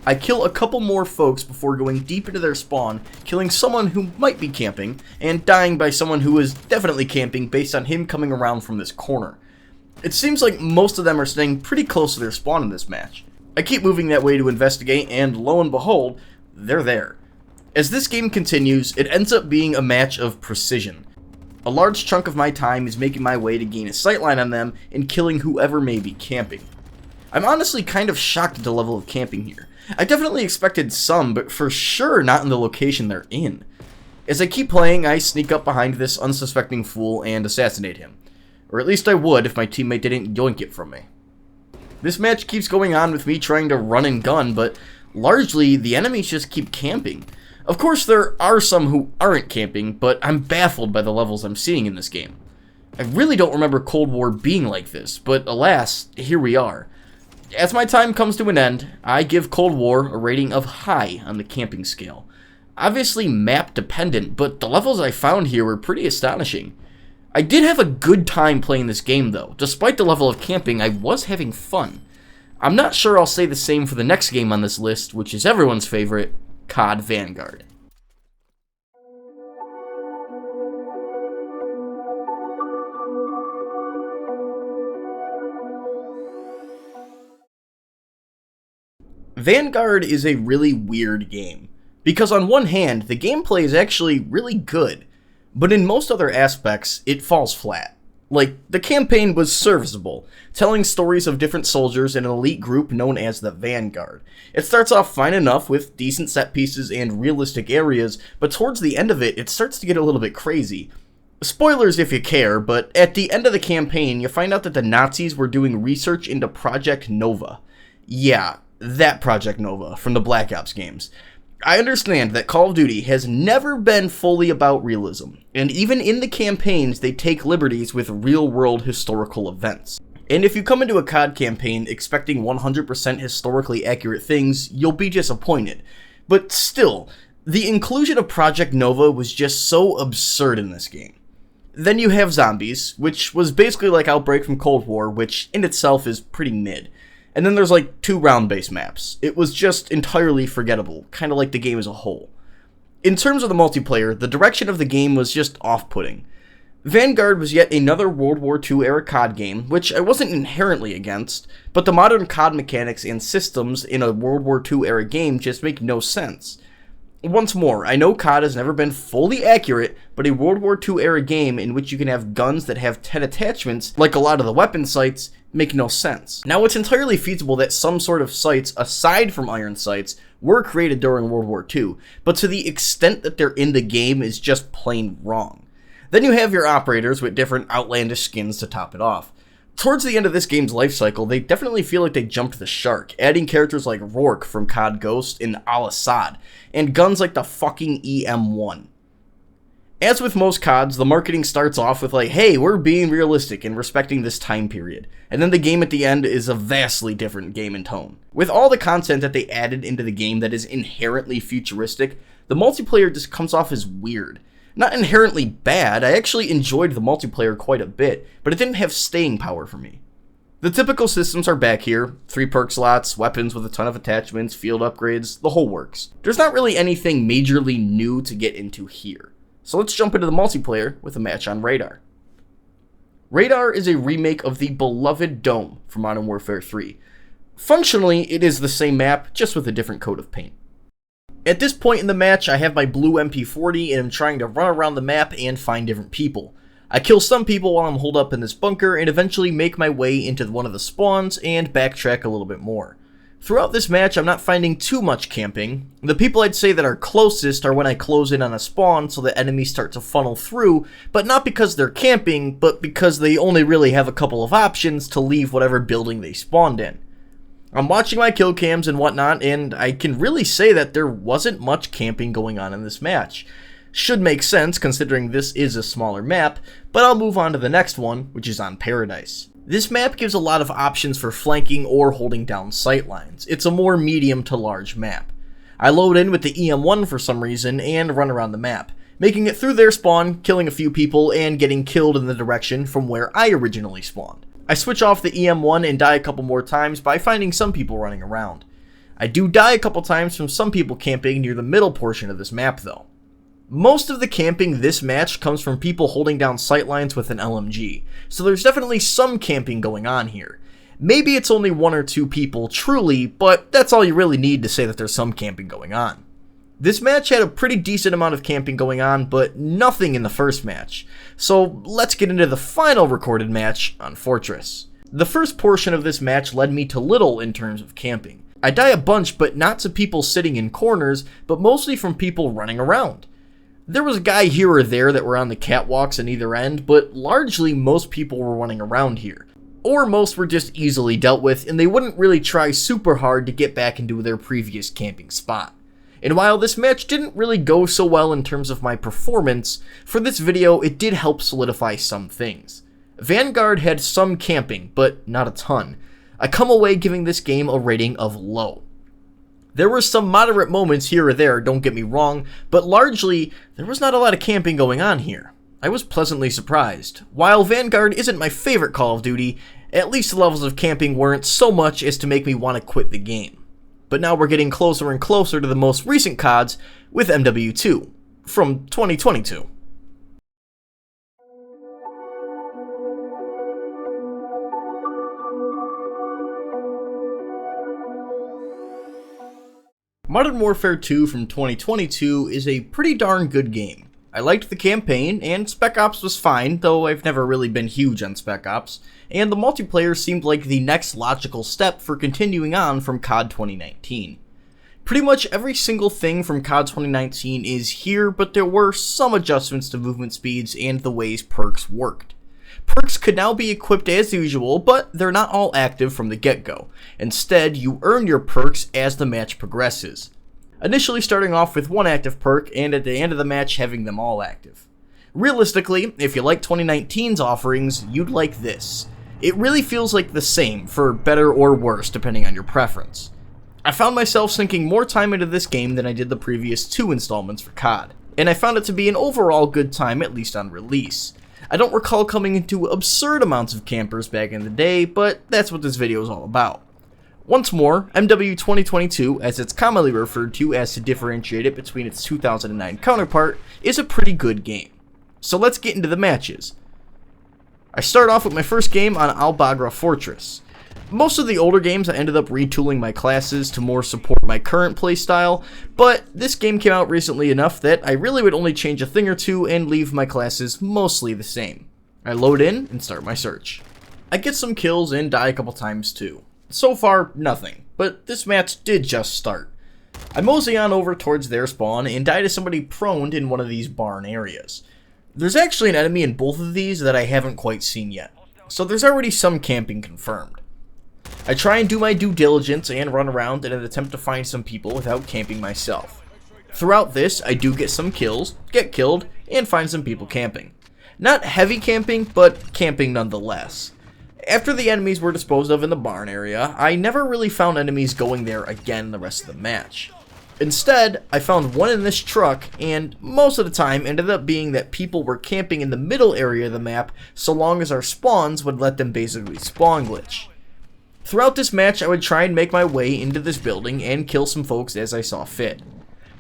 I kill a couple more folks before going deep into their spawn, killing someone who might be camping, and dying by someone who is definitely camping based on him coming around from this corner. It seems like most of them are staying pretty close to their spawn in this match. I keep moving that way to investigate, and lo and behold, they're there. As this game continues, it ends up being a match of precision. A large chunk of my time is making my way to gain a sightline on them and killing whoever may be camping. I'm honestly kind of shocked at the level of camping here. I definitely expected some, but for sure not in the location they're in. As I keep playing, I sneak up behind this unsuspecting fool and assassinate him. Or at least I would if my teammate didn't yoink it from me. This match keeps going on with me trying to run and gun, but largely the enemies just keep camping. Of course there are some who aren't camping, but I'm baffled by the levels I'm seeing in this game. I really don't remember Cold War being like this, but alas, here we are. As my time comes to an end, I give Cold War a rating of high on the camping scale. Obviously map dependent, but the levels I found here were pretty astonishing. I did have a good time playing this game though. Despite the level of camping, I was having fun. I'm not sure I'll say the same for the next game on this list, which is everyone's favorite, COD Vanguard. Vanguard is a really weird game, because on one hand, the gameplay is actually really good, but in most other aspects, it falls flat. Like, the campaign was serviceable, telling stories of different soldiers in an elite group known as the Vanguard. It starts off fine enough with decent set pieces and realistic areas, but towards the end of it, it starts to get a little bit crazy. Spoilers if you care, but at the end of the campaign, you find out that the Nazis were doing research into Project Nova. Yeah, that Project Nova from the Black Ops games. I understand that Call of Duty has never been fully about realism, and even in the campaigns they take liberties with real-world historical events. And if you come into a COD campaign expecting 100% historically accurate things, you'll be disappointed. But still, the inclusion of Project Nova was just so absurd in this game. Then you have zombies, which was basically like Outbreak from Cold War, which in itself is pretty mid. And then there's like 2 round-based maps. It was just entirely forgettable, kind of like the game as a whole. In terms of the multiplayer, the direction of the game was just off-putting. Vanguard was yet another World War II era COD game, which I wasn't inherently against, but the modern COD mechanics and systems in a World War II era game just make no sense. Once more, I know COD has never been fully accurate, but a World War II era game in which you can have guns that have 10 attachments, like a lot of the weapon sights, make no sense. Now, it's entirely feasible that some sort of sights, aside from iron sights, were created during World War II, but to the extent that they're in the game is just plain wrong. Then you have your operators with different outlandish skins to top it off. Towards the end of this game's life cycle, they definitely feel like they jumped the shark, adding characters like Rourke from COD Ghost and Al-Assad, and guns like the fucking EM1. As with most CODs, the marketing starts off with like, hey, we're being realistic and respecting this time period, and then the game at the end is a vastly different game in tone. With all the content that they added into the game that is inherently futuristic, the multiplayer just comes off as weird. Not inherently bad, I actually enjoyed the multiplayer quite a bit, but it didn't have staying power for me. The typical systems are back here, 3 perk slots, weapons with a ton of attachments, field upgrades, the whole works. There's not really anything majorly new to get into here. So let's jump into the multiplayer with a match on Radar. Radar is a remake of the beloved Dome from Modern Warfare 3. Functionally, it is the same map, just with a different coat of paint. At this point in the match, I have my blue MP40 and I'm trying to run around the map and find different people. I kill some people while I'm holed up in this bunker and eventually make my way into one of the spawns and backtrack a little bit more. Throughout this match, I'm not finding too much camping. The people I'd say that are closest are when I close in on a spawn so that enemies start to funnel through, but not because they're camping, but because they only really have a couple of options to leave whatever building they spawned in. I'm watching my kill cams and whatnot, and I can really say that there wasn't much camping going on in this match. Should make sense considering this is a smaller map, but I'll move on to the next one, which is on Paradise. This map gives a lot of options for flanking or holding down sight lines. It's a more medium to large map. I load in with the EM1 for some reason and run around the map, making it through their spawn, killing a few people, and getting killed in the direction from where I originally spawned. I switch off the EM1 and die a couple more times by finding some people running around. I do die a couple times from some people camping near the middle portion of this map though. Most of the camping this match comes from people holding down sightlines with an LMG, so there's definitely some camping going on here. Maybe it's only 1 or 2 people truly, but that's all you really need to say that there's some camping going on. This match had a pretty decent amount of camping going on, but nothing in the first match. So let's get into the final recorded match on Fortress. The first portion of this match led me to little in terms of camping. I die a bunch, but not to people sitting in corners, but mostly from people running around. There was a guy here or there that were on the catwalks on either end, but largely most people were running around here. Or most were just easily dealt with, and they wouldn't really try super hard to get back into their previous camping spot. And while this match didn't really go so well in terms of my performance, for this video it did help solidify some things. Vanguard had some camping, but not a ton. I come away giving this game a rating of low. There were some moderate moments here or there, don't get me wrong, but largely, there was not a lot of camping going on here. I was pleasantly surprised. While Vanguard isn't my favorite Call of Duty, at least the levels of camping weren't so much as to make me want to quit the game. But now we're getting closer and closer to the most recent CODs with MW2, from 2022. Modern Warfare 2 from 2022 is a pretty darn good game. I liked the campaign, and Spec Ops was fine, though I've never really been huge on Spec Ops, and the multiplayer seemed like the next logical step for continuing on from COD 2019. Pretty much every single thing from COD 2019 is here, but there were some adjustments to movement speeds and the ways perks worked. Perks could now be equipped as usual, but they're not all active from the get-go. Instead, you earn your perks as the match progresses. Initially starting off with one active perk, and at the end of the match having them all active. Realistically, if you like 2019's offerings, you'd like this. It really feels like the same, for better or worse depending on your preference. I found myself sinking more time into this game than I did the previous 2 installments for COD, and I found it to be an overall good time, at least on release. I don't recall coming into absurd amounts of campers back in the day, but that's what this video is all about. Once more, MW 2022, as it's commonly referred to as to differentiate it between its 2009 counterpart, is a pretty good game. So let's get into the matches. I start off with my first game on Al Bagra Fortress. Most of the older games I ended up retooling my classes to more support my current playstyle, but this game came out recently enough that I really would only change a thing or two and leave my classes mostly the same. I load in and start my search. I get some kills and die a couple times too. So far, nothing, but this match did just start. I mosey on over towards their spawn and die to somebody proned in one of these barn areas. There's actually an enemy in both of these that I haven't quite seen yet, so there's already some camping confirmed. I try and do my due diligence and run around in an attempt to find some people without camping myself. Throughout this, I do get some kills, get killed, and find some people camping. Not heavy camping, but camping nonetheless. After the enemies were disposed of in the barn area, I never really found enemies going there again the rest of the match. Instead, I found one in this truck, and most of the time ended up being that people were camping in the middle area of the map so long as our spawns would let them basically spawn glitch. Throughout this match, I would try and make my way into this building and kill some folks as I saw fit.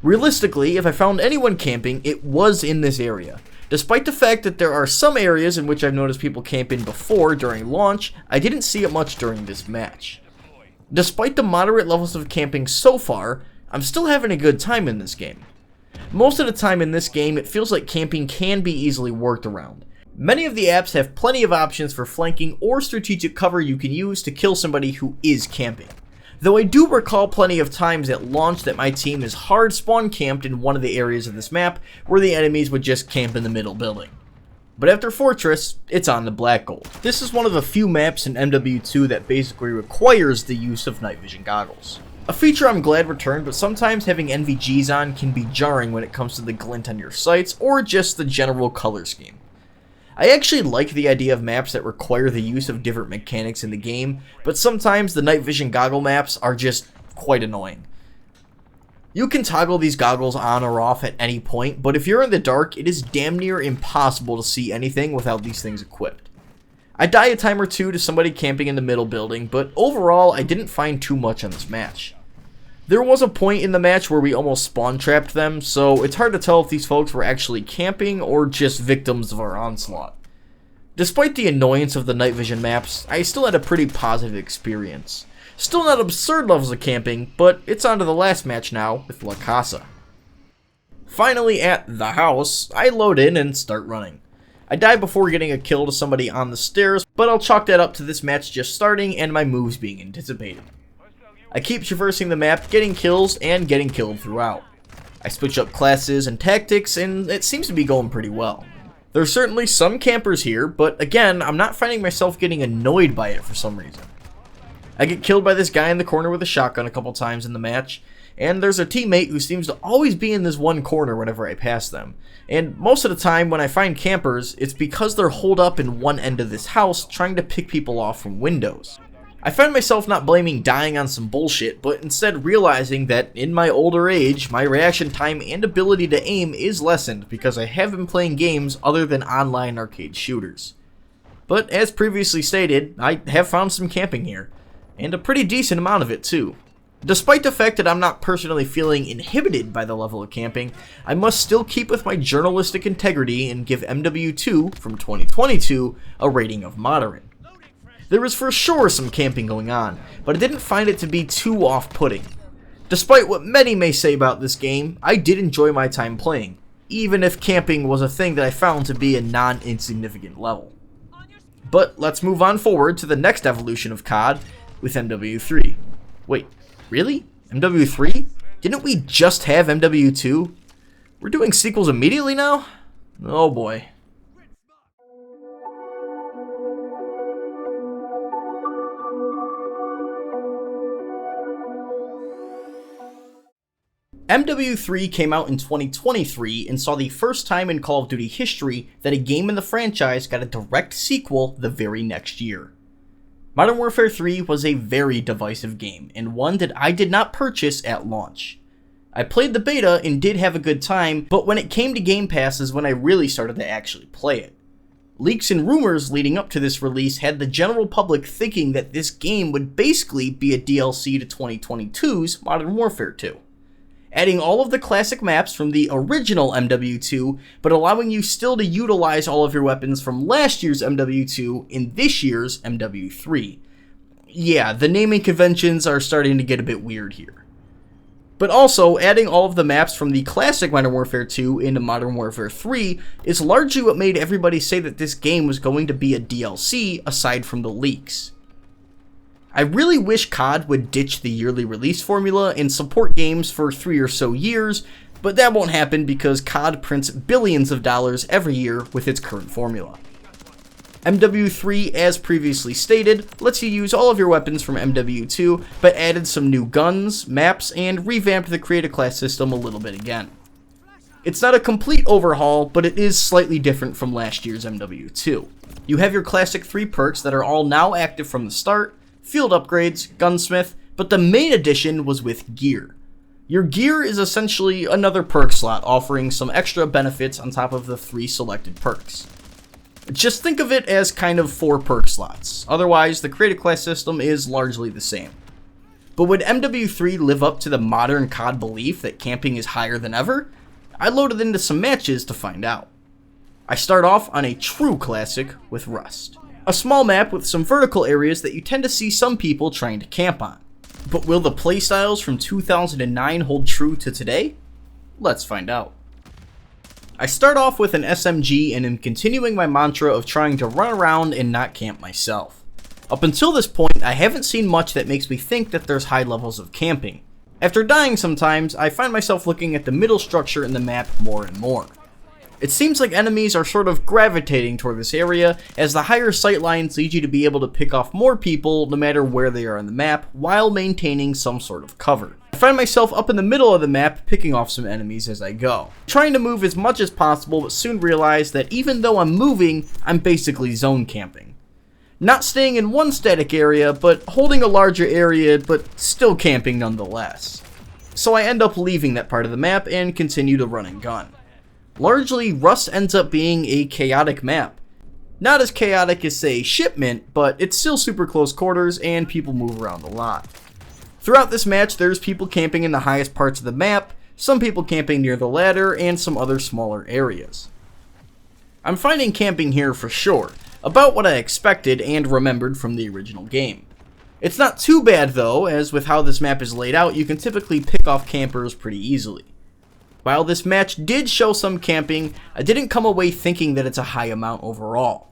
Realistically, if I found anyone camping, it was in this area. Despite the fact that there are some areas in which I've noticed people camping before during launch, I didn't see it much during this match. Despite the moderate levels of camping so far, I'm still having a good time in this game. Most of the time in this game, it feels like camping can be easily worked around. Many of the apps have plenty of options for flanking or strategic cover you can use to kill somebody who is camping. Though I do recall plenty of times at launch that my team is hard spawn camped in one of the areas of this map where the enemies would just camp in the middle building. But after Fortress, it's on to Black Gold. This is one of the few maps in MW2 that basically requires the use of night vision goggles. A feature I'm glad returned, but sometimes having NVGs on can be jarring when it comes to the glint on your sights or just the general color scheme. I actually like the idea of maps that require the use of different mechanics in the game, but sometimes the night vision goggle maps are just quite annoying. You can toggle these goggles on or off at any point, but if you're in the dark, it is damn near impossible to see anything without these things equipped. I die a time or two to somebody camping in the middle building, but overall I didn't find too much on this match. There was a point in the match where we almost spawn trapped them, so it's hard to tell if these folks were actually camping or just victims of our onslaught. Despite the annoyance of the night vision maps, I still had a pretty positive experience. Still not absurd levels of camping, but it's on to the last match now with La Casa. Finally at the house, I load in and start running. I die before getting a kill to somebody on the stairs, but I'll chalk that up to this match just starting and my moves being anticipated. I keep traversing the map, getting kills, and getting killed throughout. I switch up classes and tactics, and it seems to be going pretty well. There's certainly some campers here, but again, I'm not finding myself getting annoyed by it for some reason. I get killed by this guy in the corner with a shotgun a couple times in the match, and there's a teammate who seems to always be in this one corner whenever I pass them. And most of the time when I find campers, it's because they're holed up in one end of this house trying to pick people off from windows. I find myself not blaming dying on some bullshit, but instead realizing that in my older age, my reaction time and ability to aim is lessened because I have been playing games other than online arcade shooters. But as previously stated, I have found some camping here, and a pretty decent amount of it too. Despite the fact that I'm not personally feeling inhibited by the level of camping, I must still keep with my journalistic integrity and give MW2 from 2022 a rating of moderate. There was for sure some camping going on, but I didn't find it to be too off-putting. Despite what many may say about this game, I did enjoy my time playing, even if camping was a thing that I found to be a non-insignificant level. But let's move on forward to the next evolution of COD with MW3. Wait, really? MW3? Didn't we just have MW2? We're doing sequels immediately now? Oh boy. MW3 came out in 2023 and saw the first time in Call of Duty history that a game in the franchise got a direct sequel the very next year. Modern Warfare 3 was a very divisive game, and one that I did not purchase at launch. I played the beta and did have a good time, but when it came to Game Pass is when I really started to actually play it. Leaks and rumors leading up to this release had the general public thinking that this game would basically be a DLC to 2022's Modern Warfare 2. Adding all of the classic maps from the original MW2, but allowing you still to utilize all of your weapons from last year's MW2 in this year's MW3. Yeah, the naming conventions are starting to get a bit weird here. But also, adding all of the maps from the classic Modern Warfare 2 into Modern Warfare 3 is largely what made everybody say that this game was going to be a DLC aside from the leaks. I really wish COD would ditch the yearly release formula and support games for 3 or so years, but that won't happen because COD prints billions of dollars every year with its current formula. MW3, as previously stated, lets you use all of your weapons from MW2, but added some new guns, maps, and revamped the create a class system a little bit again. It's not a complete overhaul, but it is slightly different from last year's MW2. You have your classic 3 perks that are all now active from the start, field upgrades, gunsmith, but the main addition was with gear. Your gear is essentially another perk slot offering some extra benefits on top of the 3 selected perks. Just think of it as kind of 4 perk slots, otherwise the create a class system is largely the same. But would MW3 live up to the modern COD belief that camping is higher than ever? I loaded into some matches to find out. I start off on a true classic with Rust. A small map with some vertical areas that you tend to see some people trying to camp on. But will the playstyles from 2009 hold true to today? Let's find out. I start off with an SMG and am continuing my mantra of trying to run around and not camp myself. Up until this point, I haven't seen much that makes me think that there's high levels of camping. After dying sometimes, I find myself looking at the middle structure in the map more and more. It seems like enemies are sort of gravitating toward this area, as the higher sight lines lead you to be able to pick off more people no matter where they are on the map, while maintaining some sort of cover. I find myself up in the middle of the map picking off some enemies as I go. Trying to move as much as possible, but soon realize that even though I'm moving, I'm basically zone camping. Not staying in one static area, but holding a larger area, but still camping nonetheless. So I end up leaving that part of the map and continue to run and gun. Largely, Rust ends up being a chaotic map. Not as chaotic as, say, Shipment, but it's still super close quarters and people move around a lot. Throughout this match, there's people camping in the highest parts of the map, some people camping near the ladder, and some other smaller areas. I'm finding camping here for sure, about what I expected and remembered from the original game. It's not too bad though, as with how this map is laid out, you can typically pick off campers pretty easily. While this match did show some camping, I didn't come away thinking that it's a high amount overall.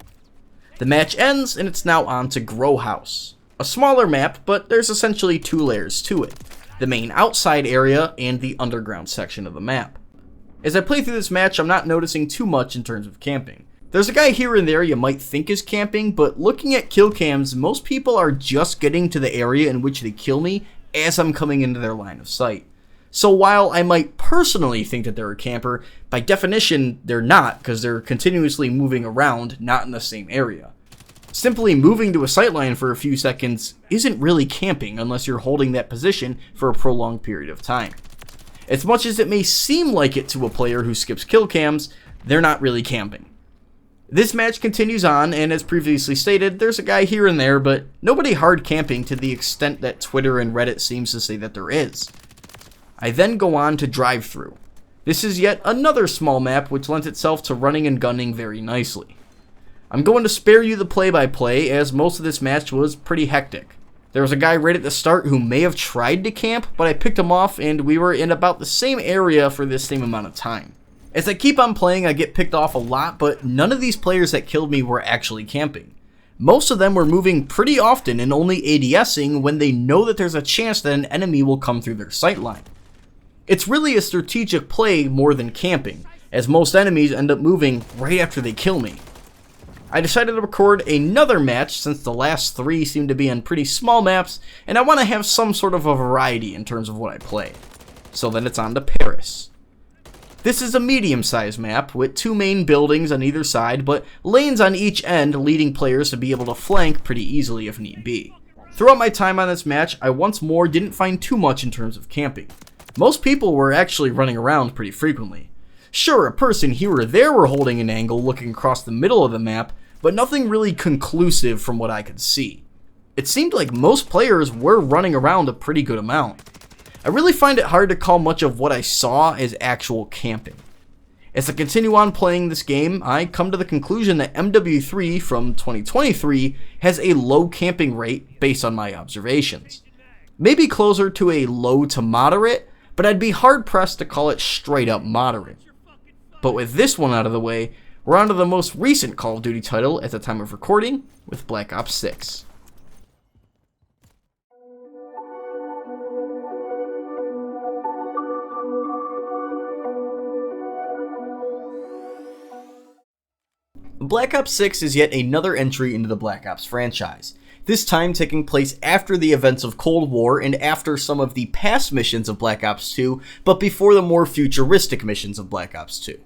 The match ends and it's now on to Grow House. A smaller map, but there's essentially 2 layers to it. The main outside area and the underground section of the map. As I play through this match, I'm not noticing too much in terms of camping. There's a guy here and there you might think is camping, but looking at kill cams, most people are just getting to the area in which they kill me as I'm coming into their line of sight. So while I might personally think that they're a camper, by definition they're not, because they're continuously moving around, not in the same area. Simply moving to a sightline for a few seconds isn't really camping unless you're holding that position for a prolonged period of time. As much as it may seem like it to a player who skips kill cams, they're not really camping. This match continues on, and as previously stated, there's a guy here and there, but nobody hard camping to the extent that Twitter and Reddit seems to say that there is. I then go on to Drive-Thru. This is yet another small map which lends itself to running and gunning very nicely. I'm going to spare you the play-by-play, as most of this match was pretty hectic. There was a guy right at the start who may have tried to camp, but I picked him off and we were in about the same area for this same amount of time. As I keep on playing, I get picked off a lot, but none of these players that killed me were actually camping. Most of them were moving pretty often and only ADSing when they know that there's a chance that an enemy will come through their sightline. It's really a strategic play more than camping, as most enemies end up moving right after they kill me. I decided to record another match since the last 3 seem to be on pretty small maps, and I want to have some sort of a variety in terms of what I play. So then it's on to Paris. This is a medium-sized map with 2 main buildings on either side, but lanes on each end leading players to be able to flank pretty easily if need be. Throughout my time on this match, I once more didn't find too much in terms of camping. Most people were actually running around pretty frequently. Sure, a person here or there were holding an angle looking across the middle of the map, but nothing really conclusive from what I could see. It seemed like most players were running around a pretty good amount. I really find it hard to call much of what I saw as actual camping. As I continue on playing this game, I come to the conclusion that MW3 from 2023 has a low camping rate based on my observations. Maybe closer to a low to moderate, but I'd be hard pressed to call it straight up moderate. But with this one out of the way, we're on to the most recent Call of Duty title at the time of recording, with Black Ops 6. Black Ops 6 is yet another entry into the Black Ops franchise, this time taking place after the events of Cold War and after some of the past missions of Black Ops 2, but before the more futuristic missions of Black Ops 2.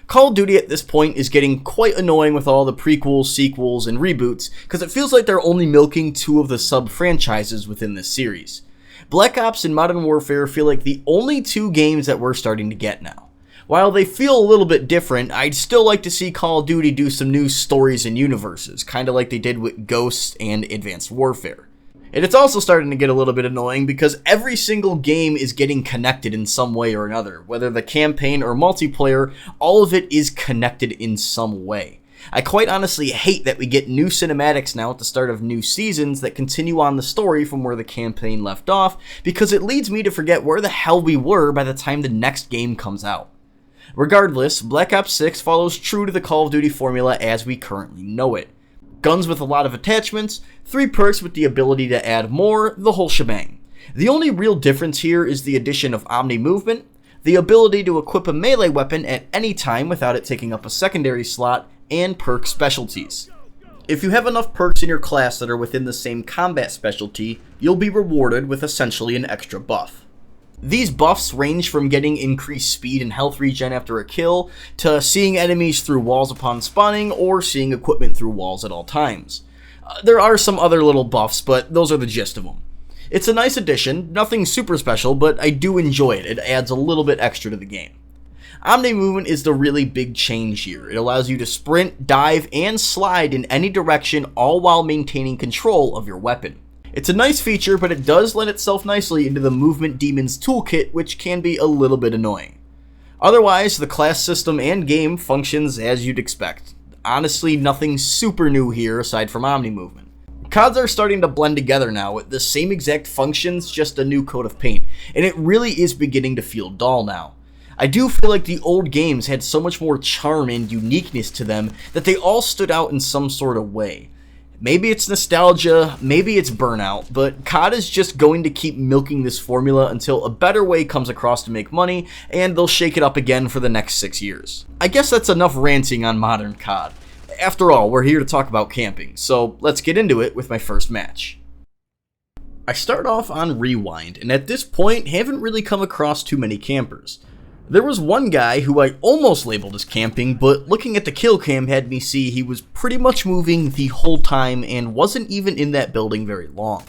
Call of Duty at this point is getting quite annoying with all the prequels, sequels, and reboots, because it feels like they're only milking 2 of the sub-franchises within this series. Black Ops and Modern Warfare feel like the only 2 games that we're starting to get now. While they feel a little bit different, I'd still like to see Call of Duty do some new stories and universes, kinda like they did with Ghosts and Advanced Warfare. And it's also starting to get a little bit annoying because every single game is getting connected in some way or another. Whether the campaign or multiplayer, all of it is connected in some way. I quite honestly hate that we get new cinematics now at the start of new seasons that continue on the story from where the campaign left off, because it leads me to forget where the hell we were by the time the next game comes out. Regardless, Black Ops 6 follows true to the Call of Duty formula as we currently know it. Guns with a lot of attachments, 3 perks with the ability to add more, the whole shebang. The only real difference here is the addition of Omni Movement, the ability to equip a melee weapon at any time without it taking up a secondary slot, and perk specialties. If you have enough perks in your class that are within the same combat specialty, you'll be rewarded with essentially an extra buff. These buffs range from getting increased speed and health regen after a kill, to seeing enemies through walls upon spawning, or seeing equipment through walls at all times. There are some other little buffs, but those are the gist of them. It's a nice addition, nothing super special, but I do enjoy it. It adds a little bit extra to the game. Omni Movement is the really big change here. It allows you to sprint, dive, and slide in any direction, all while maintaining control of your weapon. It's a nice feature, but it does lend itself nicely into the Movement Demon's toolkit, which can be a little bit annoying. Otherwise, the class system and game functions as you'd expect. Honestly, nothing super new here aside from Omni Movement. CODs are starting to blend together now with the same exact functions, just a new coat of paint, and it really is beginning to feel dull now. I do feel like the old games had so much more charm and uniqueness to them that they all stood out in some sort of way. Maybe it's nostalgia, maybe it's burnout, but COD is just going to keep milking this formula until a better way comes across to make money, and they'll shake it up again for the next 6 years. I guess that's enough ranting on modern COD. After all, we're here to talk about camping, so let's get into it with my first match. I start off on Rewind, and at this point haven't really come across too many campers. There was one guy who I almost labeled as camping, but looking at the kill cam had me see he was pretty much moving the whole time and wasn't even in that building very long.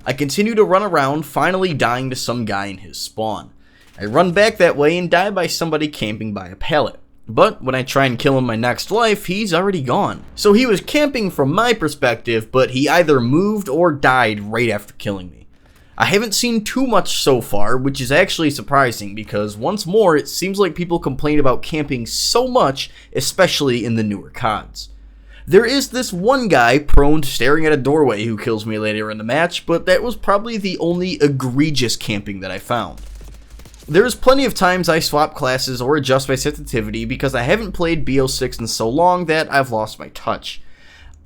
I continue to run around, finally dying to some guy in his spawn. I run back that way and die by somebody camping by a pallet. But when I try and kill him my next life, he's already gone. So he was camping from my perspective, but he either moved or died right after killing me. I haven't seen too much so far, which is actually surprising because once more, it seems like people complain about camping so much, especially in the newer CODs. There is this one guy prone to staring at a doorway who kills me later in the match, but that was probably the only egregious camping that I found. There's plenty of times I swap classes or adjust my sensitivity because I haven't played BO6 in so long that I've lost my touch.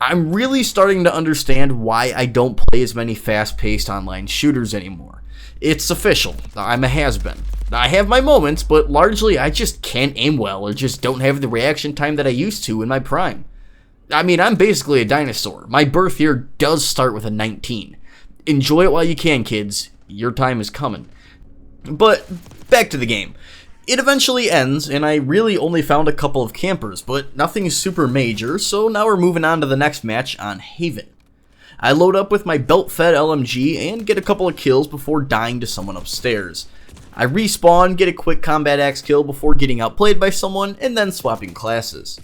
I'm really starting to understand why I don't play as many fast-paced online shooters anymore. It's official, I'm a has-been. I have my moments, but largely I just can't aim well or just don't have the reaction time that I used to in my prime. I mean, I'm basically a dinosaur. My birth year does start with a 19. Enjoy it while you can, kids. Your time is coming. But back to the game. It eventually ends, and I really only found a couple of campers, but nothing super major, so now we're moving on to the next match on Haven. I load up with my belt-fed LMG and get a couple of kills before dying to someone upstairs. I respawn, get a quick combat axe kill before getting outplayed by someone, and then swapping classes.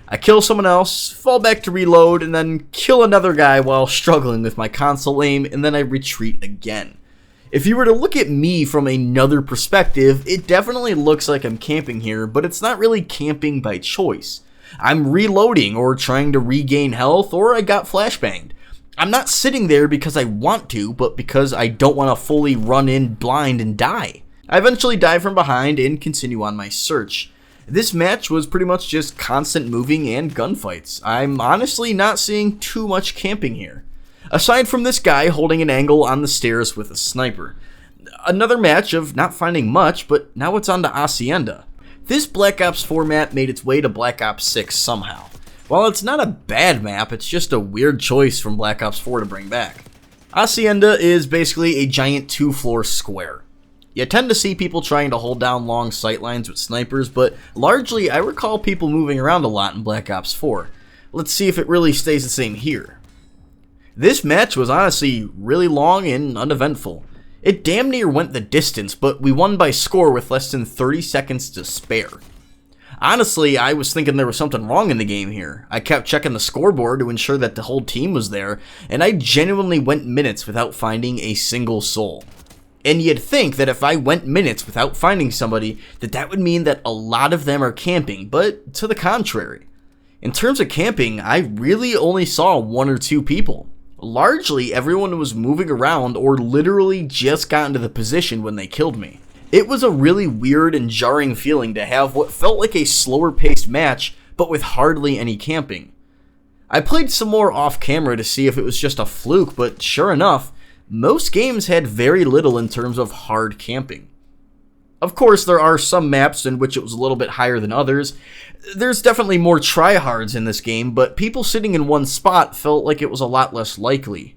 I kill someone else, fall back to reload, and then kill another guy while struggling with my console aim, and then I retreat again. If you were to look at me from another perspective, it definitely looks like I'm camping here, but it's not really camping by choice. I'm reloading or trying to regain health, or I got flashbanged. I'm not sitting there because I want to, but because I don't want to fully run in blind and die. I eventually die from behind and continue on my search. This match was pretty much just constant moving and gunfights. I'm honestly not seeing too much camping here. Aside from this guy holding an angle on the stairs with a sniper. Another match of not finding much, but now it's on to Hacienda. This Black Ops 4 map made its way to Black Ops 6 somehow. While it's not a bad map, it's just a weird choice from Black Ops 4 to bring back. Hacienda is basically a giant 2-floor square. You tend to see people trying to hold down long sightlines with snipers, but largely I recall people moving around a lot in Black Ops 4. Let's see if it really stays the same here. This match was honestly really long and uneventful. It damn near went the distance, but we won by score with less than 30 seconds to spare. Honestly, I was thinking there was something wrong in the game here. I kept checking the scoreboard to ensure that the whole team was there, and I genuinely went minutes without finding a single soul. And you'd think that if I went minutes without finding somebody, that would mean that a lot of them are camping, but to the contrary. In terms of camping, I really only saw 1 or 2 people. Largely, everyone was moving around or literally just got into the position when they killed me. It was a really weird and jarring feeling to have what felt like a slower paced match, but with hardly any camping. I played some more off camera to see if it was just a fluke, but sure enough, most games had very little in terms of hard camping. Of course, there are some maps in which it was a little bit higher than others. There's definitely more tryhards in this game, but people sitting in one spot felt like it was a lot less likely.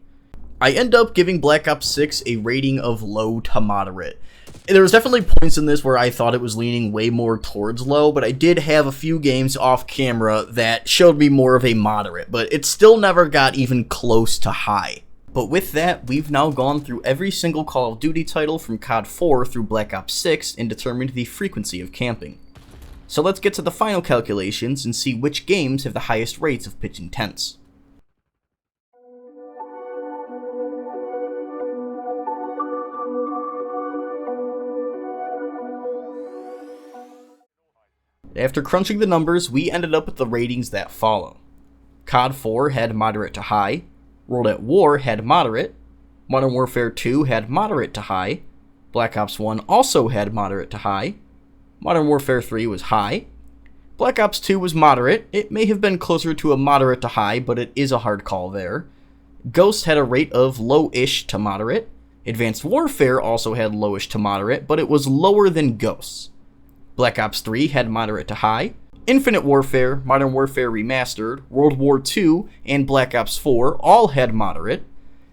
I end up giving Black Ops 6 a rating of low to moderate. There was definitely points in this where I thought it was leaning way more towards low, but I did have a few games off camera that showed me more of a moderate, but it still never got even close to high. But with that, we've now gone through every single Call of Duty title from COD 4 through Black Ops 6 and determined the frequency of camping. So let's get to the final calculations and see which games have the highest rates of pitching tents. After crunching the numbers, we ended up with the ratings that follow. COD 4 had moderate to high, World at War had moderate, Modern Warfare 2 had moderate to high, Black Ops 1 also had moderate to high, Modern Warfare 3 was high, Black Ops 2 was moderate. It may have been closer to a moderate to high, but it is a hard call there. Ghost had a rate of low-ish to moderate. Advanced Warfare also had lowish to moderate, but it was lower than Ghosts. Black Ops 3 had moderate to high. Infinite Warfare, Modern Warfare Remastered, World War II, and Black Ops 4 all had moderate.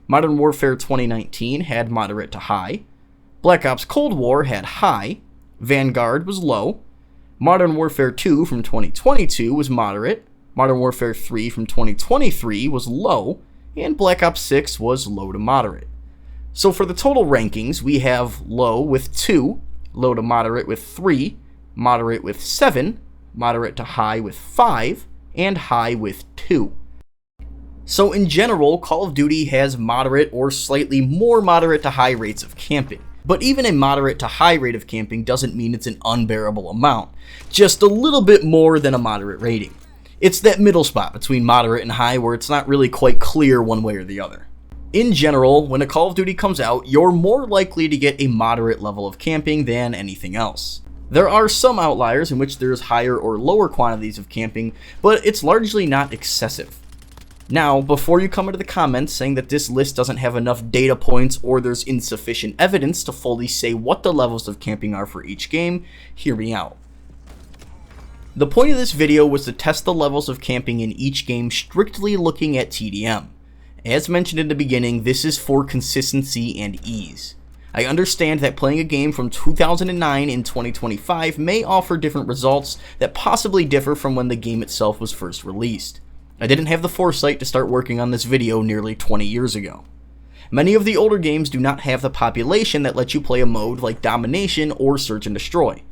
Modern Warfare 2019 had moderate to high. Black Ops Cold War had high. Vanguard was low, Modern Warfare 2 from 2022 was moderate, Modern Warfare 3 from 2023 was low, and Black Ops 6 was low to moderate. So for the total rankings, we have low with 2, low to moderate with 3, moderate with 7, moderate to high with 5, and high with 2. So in general, Call of Duty has moderate or slightly more moderate to high rates of camping. But even a moderate to high rate of camping doesn't mean it's an unbearable amount, just a little bit more than a moderate rating. It's that middle spot between moderate and high where it's not really quite clear one way or the other. In general, when a Call of Duty comes out, you're more likely to get a moderate level of camping than anything else. There are some outliers in which there's higher or lower quantities of camping, but it's largely not excessive. Now, before you come into the comments saying that this list doesn't have enough data points or there's insufficient evidence to fully say what the levels of camping are for each game, hear me out. The point of this video was to test the levels of camping in each game strictly looking at TDM. As mentioned in the beginning, this is for consistency and ease. I understand that playing a game from 2009 in 2025 may offer different results that possibly differ from when the game itself was first released. I didn't have the foresight to start working on this video nearly 20 years ago. Many of the older games do not have the population that lets you play a mode like Domination or Search and Destroy.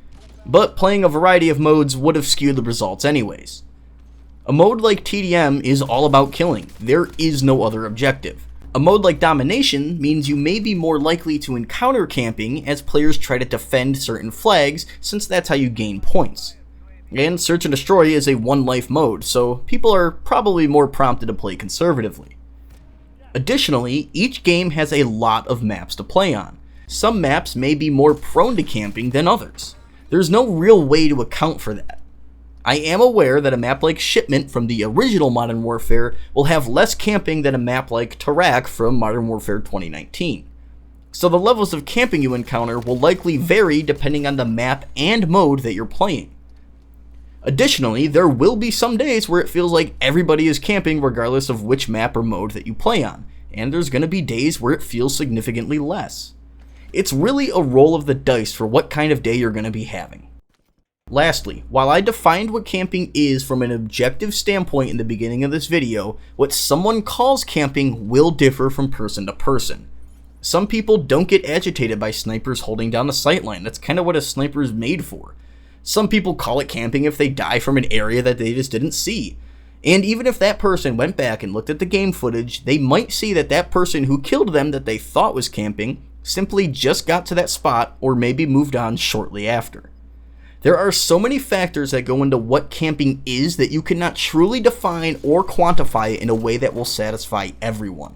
But playing a variety of modes would have skewed the results anyways. A mode like TDM is all about killing. There is no other objective. A mode like Domination means you may be more likely to encounter camping as players try to defend certain flags, since that's how you gain points. And Search and Destroy is a one-life mode, so people are probably more prompted to play conservatively. Additionally, each game has a lot of maps to play on. Some maps may be more prone to camping than others. There's no real way to account for that. I am aware that a map like Shipment from the original Modern Warfare will have less camping than a map like Tarak from Modern Warfare 2019. So the levels of camping you encounter will likely vary depending on the map and mode that you're playing. Additionally, there will be some days where it feels like everybody is camping regardless of which map or mode that you play on, and there's going to be days where it feels significantly less. It's really a roll of the dice for what kind of day you're going to be having. Lastly, while I defined what camping is from an objective standpoint in the beginning of this video, what someone calls camping will differ from person to person. Some people don't get agitated by snipers holding down the sightline. That's kind of what a sniper is made for. Some people call it camping if they die from an area that they just didn't see. And even if that person went back and looked at the game footage, they might see that that person who killed them that they thought was camping simply just got to that spot or maybe moved on shortly after. There are so many factors that go into what camping is that you cannot truly define or quantify it in a way that will satisfy everyone.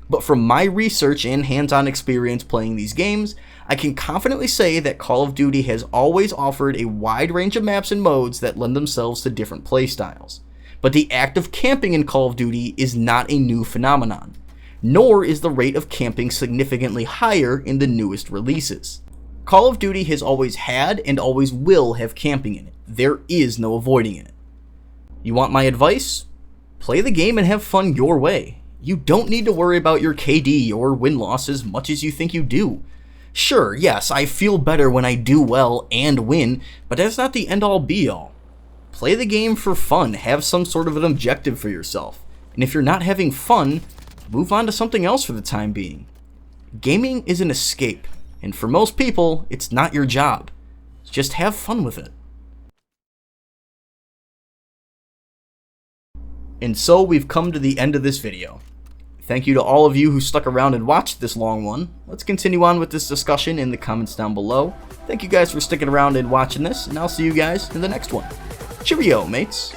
But from my research and hands-on experience playing these games, I can confidently say that Call of Duty has always offered a wide range of maps and modes that lend themselves to different playstyles. But the act of camping in Call of Duty is not a new phenomenon, nor is the rate of camping significantly higher in the newest releases. Call of Duty has always had and always will have camping in it. There is no avoiding it. You want my advice? Play the game and have fun your way. You don't need to worry about your KD or win-loss as much as you think you do. Sure, yes, I feel better when I do well and win, but that's not the end-all be-all. Play the game for fun, have some sort of an objective for yourself, and if you're not having fun, move on to something else for the time being. Gaming is an escape, and for most people, it's not your job. Just have fun with it. And so we've come to the end of this video. Thank you to all of you who stuck around and watched this long one. Let's continue on with this discussion in the comments down below. Thank you guys for sticking around and watching this, and I'll see you guys in the next one. Cheerio, mates!